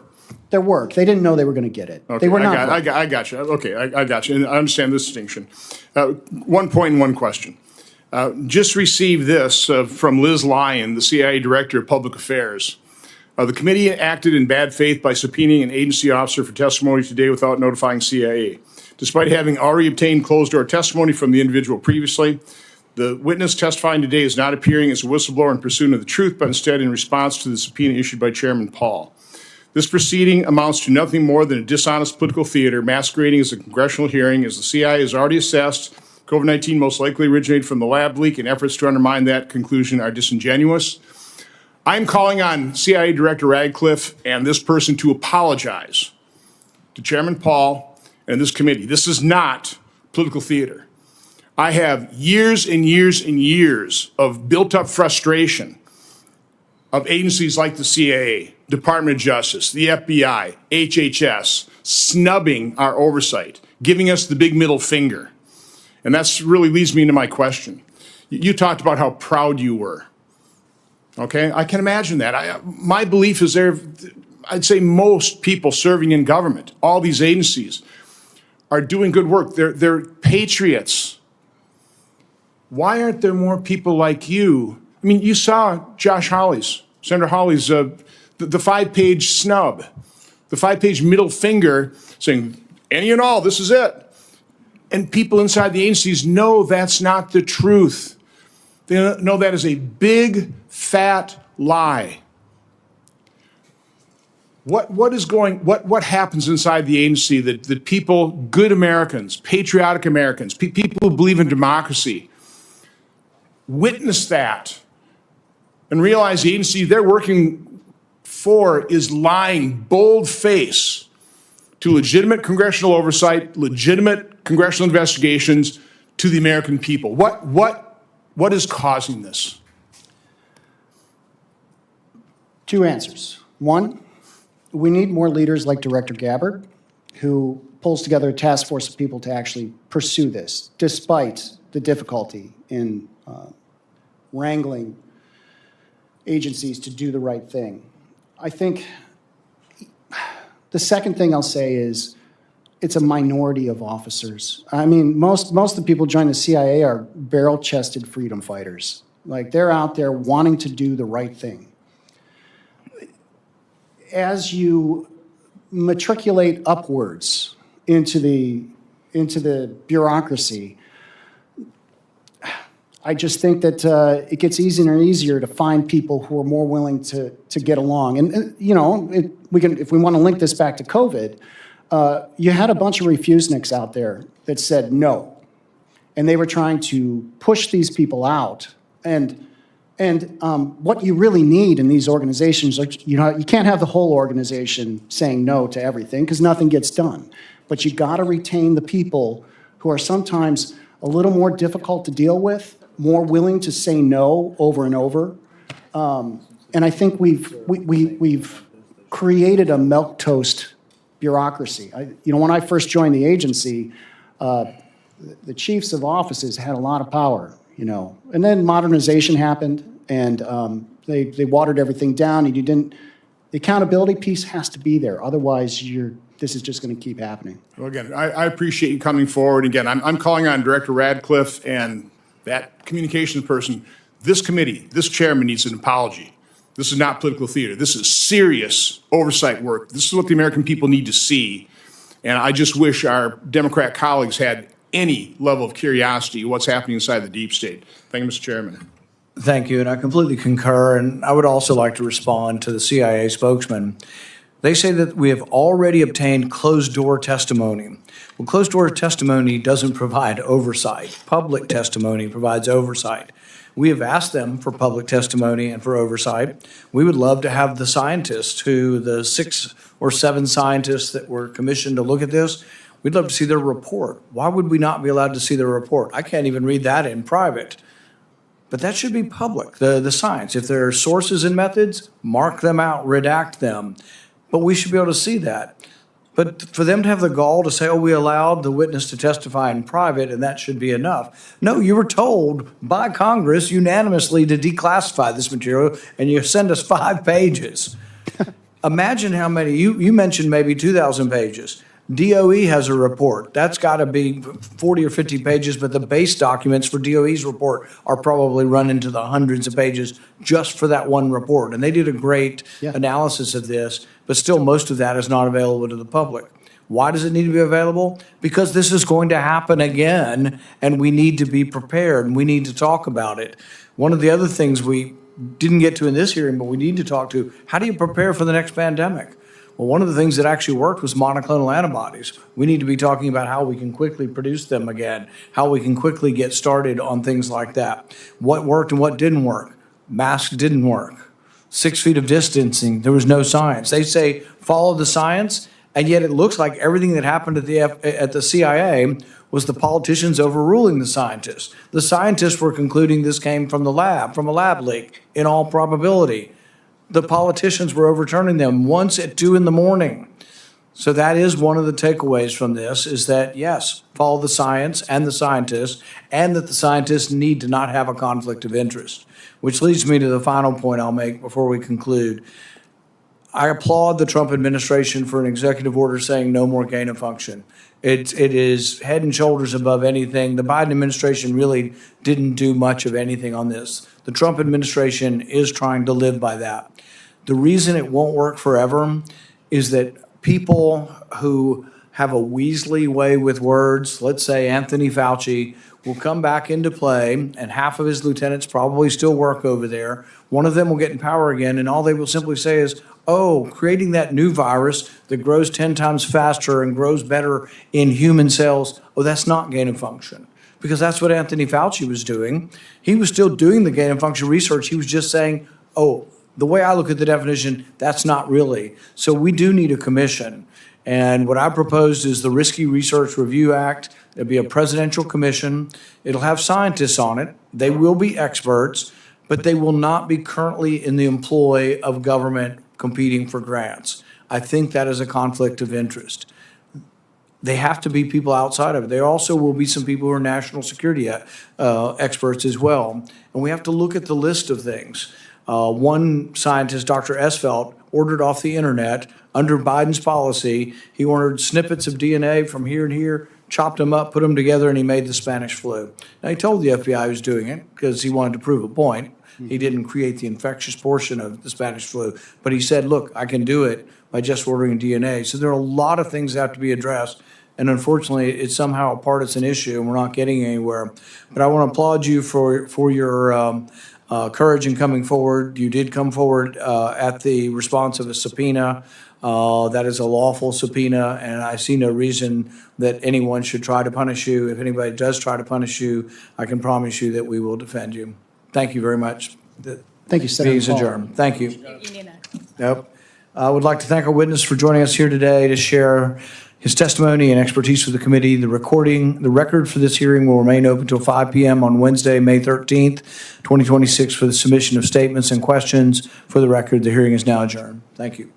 their work, they didn't know they were going to get it. Okay, They were not. I got you. Okay, I got you. And I understand this distinction. 1 point and 1 question. Just received this from Liz Lyon, the CIA Director of Public Affairs. The committee acted in bad faith by subpoenaing an agency officer for testimony today without notifying CIA. Despite having already obtained closed-door testimony from the individual previously, the witness testifying today is not appearing as a whistleblower in pursuit of the truth, but instead in response to the subpoena issued by Chairman Paul. This proceeding amounts to nothing more than a dishonest political theater masquerading as a congressional hearing, as the CIA has already assessed COVID-19 most likely originated from the lab leak, and efforts to undermine that conclusion are disingenuous. I'm calling on CIA Director Radcliffe and this person to apologize to Chairman Paul and this committee. This is not political theater. I have years and years and years of built-up frustration of agencies like the CIA, Department of Justice, the FBI, HHS, snubbing our oversight, giving us the big middle finger. And that's really leads me into my question. You talked about how proud you were. Okay, I can imagine that. My belief is I'd say most people serving in government, all these agencies, are doing good work. They're patriots. Why aren't there more people like you? I mean, you saw Senator Hawley's, the 5-page snub, the 5-page middle finger saying, any and all, this is it. And people inside the agencies know that's not the truth. They know that is a big, fat lie. What happens inside the agency that people, good Americans, patriotic Americans, people who believe in democracy, witness that and realize the agency they're working for is lying bold-faced to legitimate congressional oversight, legitimate congressional investigations to the American people? What is causing this? 2 answers. 1, we need more leaders like Director Gabbard, who pulls together a task force of people to actually pursue this, despite the difficulty in wrangling agencies to do the right thing. I think the second thing I'll say is it's a minority of officers. I mean, most of the people joining the CIA are barrel-chested freedom fighters. Like, they're out there wanting to do the right thing. As you matriculate upwards into the bureaucracy, I just think that it gets easier and easier to find people who are more willing to get along. And you know, if we want to link this back to COVID, you had a bunch of refuseniks out there that said no, and they were trying to push these people out. And what you really need in these organizations, like, you know, you can't have the whole organization saying no to everything because nothing gets done. But you got to retain the people who are sometimes a little more difficult to deal with, more willing to say no over and over. And I think we've created a milquetoast bureaucracy. You know, when I first joined the agency, the chiefs of offices had a lot of power, you know, and then modernization happened, and they watered everything down, and the accountability piece has to be there. Otherwise, this is just going to keep happening. Well, again, I appreciate you coming forward. Again, I'm calling on Director Radcliffe and that communications person. This committee, this chairman needs an apology. This is not political theater. This is serious oversight work. This is what the American people need to see. And I just wish our Democrat colleagues had any level of curiosity of what's happening inside the deep state. Thank you, Mr. Chairman. Thank you, and I completely concur. And I would also like to respond to the CIA spokesman. They say that we have already obtained closed-door testimony. Well, closed-door testimony doesn't provide oversight. Public testimony provides oversight. We have asked them for public testimony and for oversight. We would love to have the scientists, the 6 or 7 scientists that were commissioned to look at this, we'd love to see their report. Why would we not be allowed to see their report? I can't even read that in private. But that should be public, the science. If there are sources and methods, mark them out, redact them. But we should be able to see that. But for them to have the gall to say, oh, we allowed the witness to testify in private and that should be enough. No, you were told by Congress unanimously to declassify this material and you send us 5 pages. Imagine how many, you mentioned maybe 2,000 pages. DOE has a report. That's got to be 40 or 50 pages, but the base documents for DOE's report are probably run into the hundreds of pages just for that one report. And they did a great analysis of this, but still most of that is not available to the public. Why does it need to be available? Because this is going to happen again, and we need to be prepared, and we need to talk about it. One of the other things we didn't get to in this hearing, but we need to talk to, how do you prepare for the next pandemic? Well, one of the things that actually worked was monoclonal antibodies. We need to be talking about how we can quickly produce them again, how we can quickly get started on things like that. What worked and what didn't work. Masks didn't work. 6 feet of distancing, there was no science. They say follow the science, and yet it looks like everything that happened at the CIA was the politicians overruling the scientists. The scientists were concluding this came from the lab, from a lab leak, in all probability. The politicians were overturning them once at 2 in the morning. So that is one of the takeaways from this, is that, yes, follow the science and the scientists, and that the scientists need to not have a conflict of interest. Which leads me to the final point I'll make before we conclude. I applaud the Trump administration for an executive order saying no more gain of function. It is head and shoulders above anything. The Biden administration really didn't do much of anything on this. The Trump administration is trying to live by that. The reason it won't work forever is that people who have a Weasley way with words, let's say Anthony Fauci, will come back into play, and half of his lieutenants probably still work over there. One of them will get in power again, and all they will simply say is, oh, creating that new virus that grows 10 times faster and grows better in human cells, oh, that's not gain of function. Because that's what Anthony Fauci was doing. He was still doing the gain of function research. He was just saying, oh, the way I look at the definition, that's not really. So we do need a commission. And what I proposed is the Risky Research Review Act. There'll be a presidential commission. It'll have scientists on it. They will be experts, but they will not be currently in the employ of government competing for grants. I think that is a conflict of interest. They have to be people outside of it. There also will be some people who are national security experts as well. And we have to look at the list of things. One scientist, Dr. Esfelt, ordered off the internet under Biden's policy. He ordered snippets of DNA from here and here, chopped them up, put them together, and he made the Spanish flu. Now, he told the FBI he was doing it because he wanted to prove a point. He didn't create the infectious portion of the Spanish flu, but he said, look, I can do it by just ordering DNA. So there are a lot of things that have to be addressed, and unfortunately, it's somehow a partisan issue, and we're not getting anywhere. But I want to applaud you for your courage in coming forward. You did come forward at the response of a subpoena. That is a lawful subpoena, and I see no reason that anyone should try to punish you. If anybody does try to punish you, I can promise you that we will defend you. Thank you very much. Thank you, Senator Meeting's Paul. adjourned. Thank you. Yep. I would like to thank our witness for joining us here today to share his testimony and expertise with the committee. The record for this hearing will remain open until 5 p.m. on Wednesday, May 13th, 2026 for the submission of statements and questions. For the record, the hearing is now adjourned. Thank you.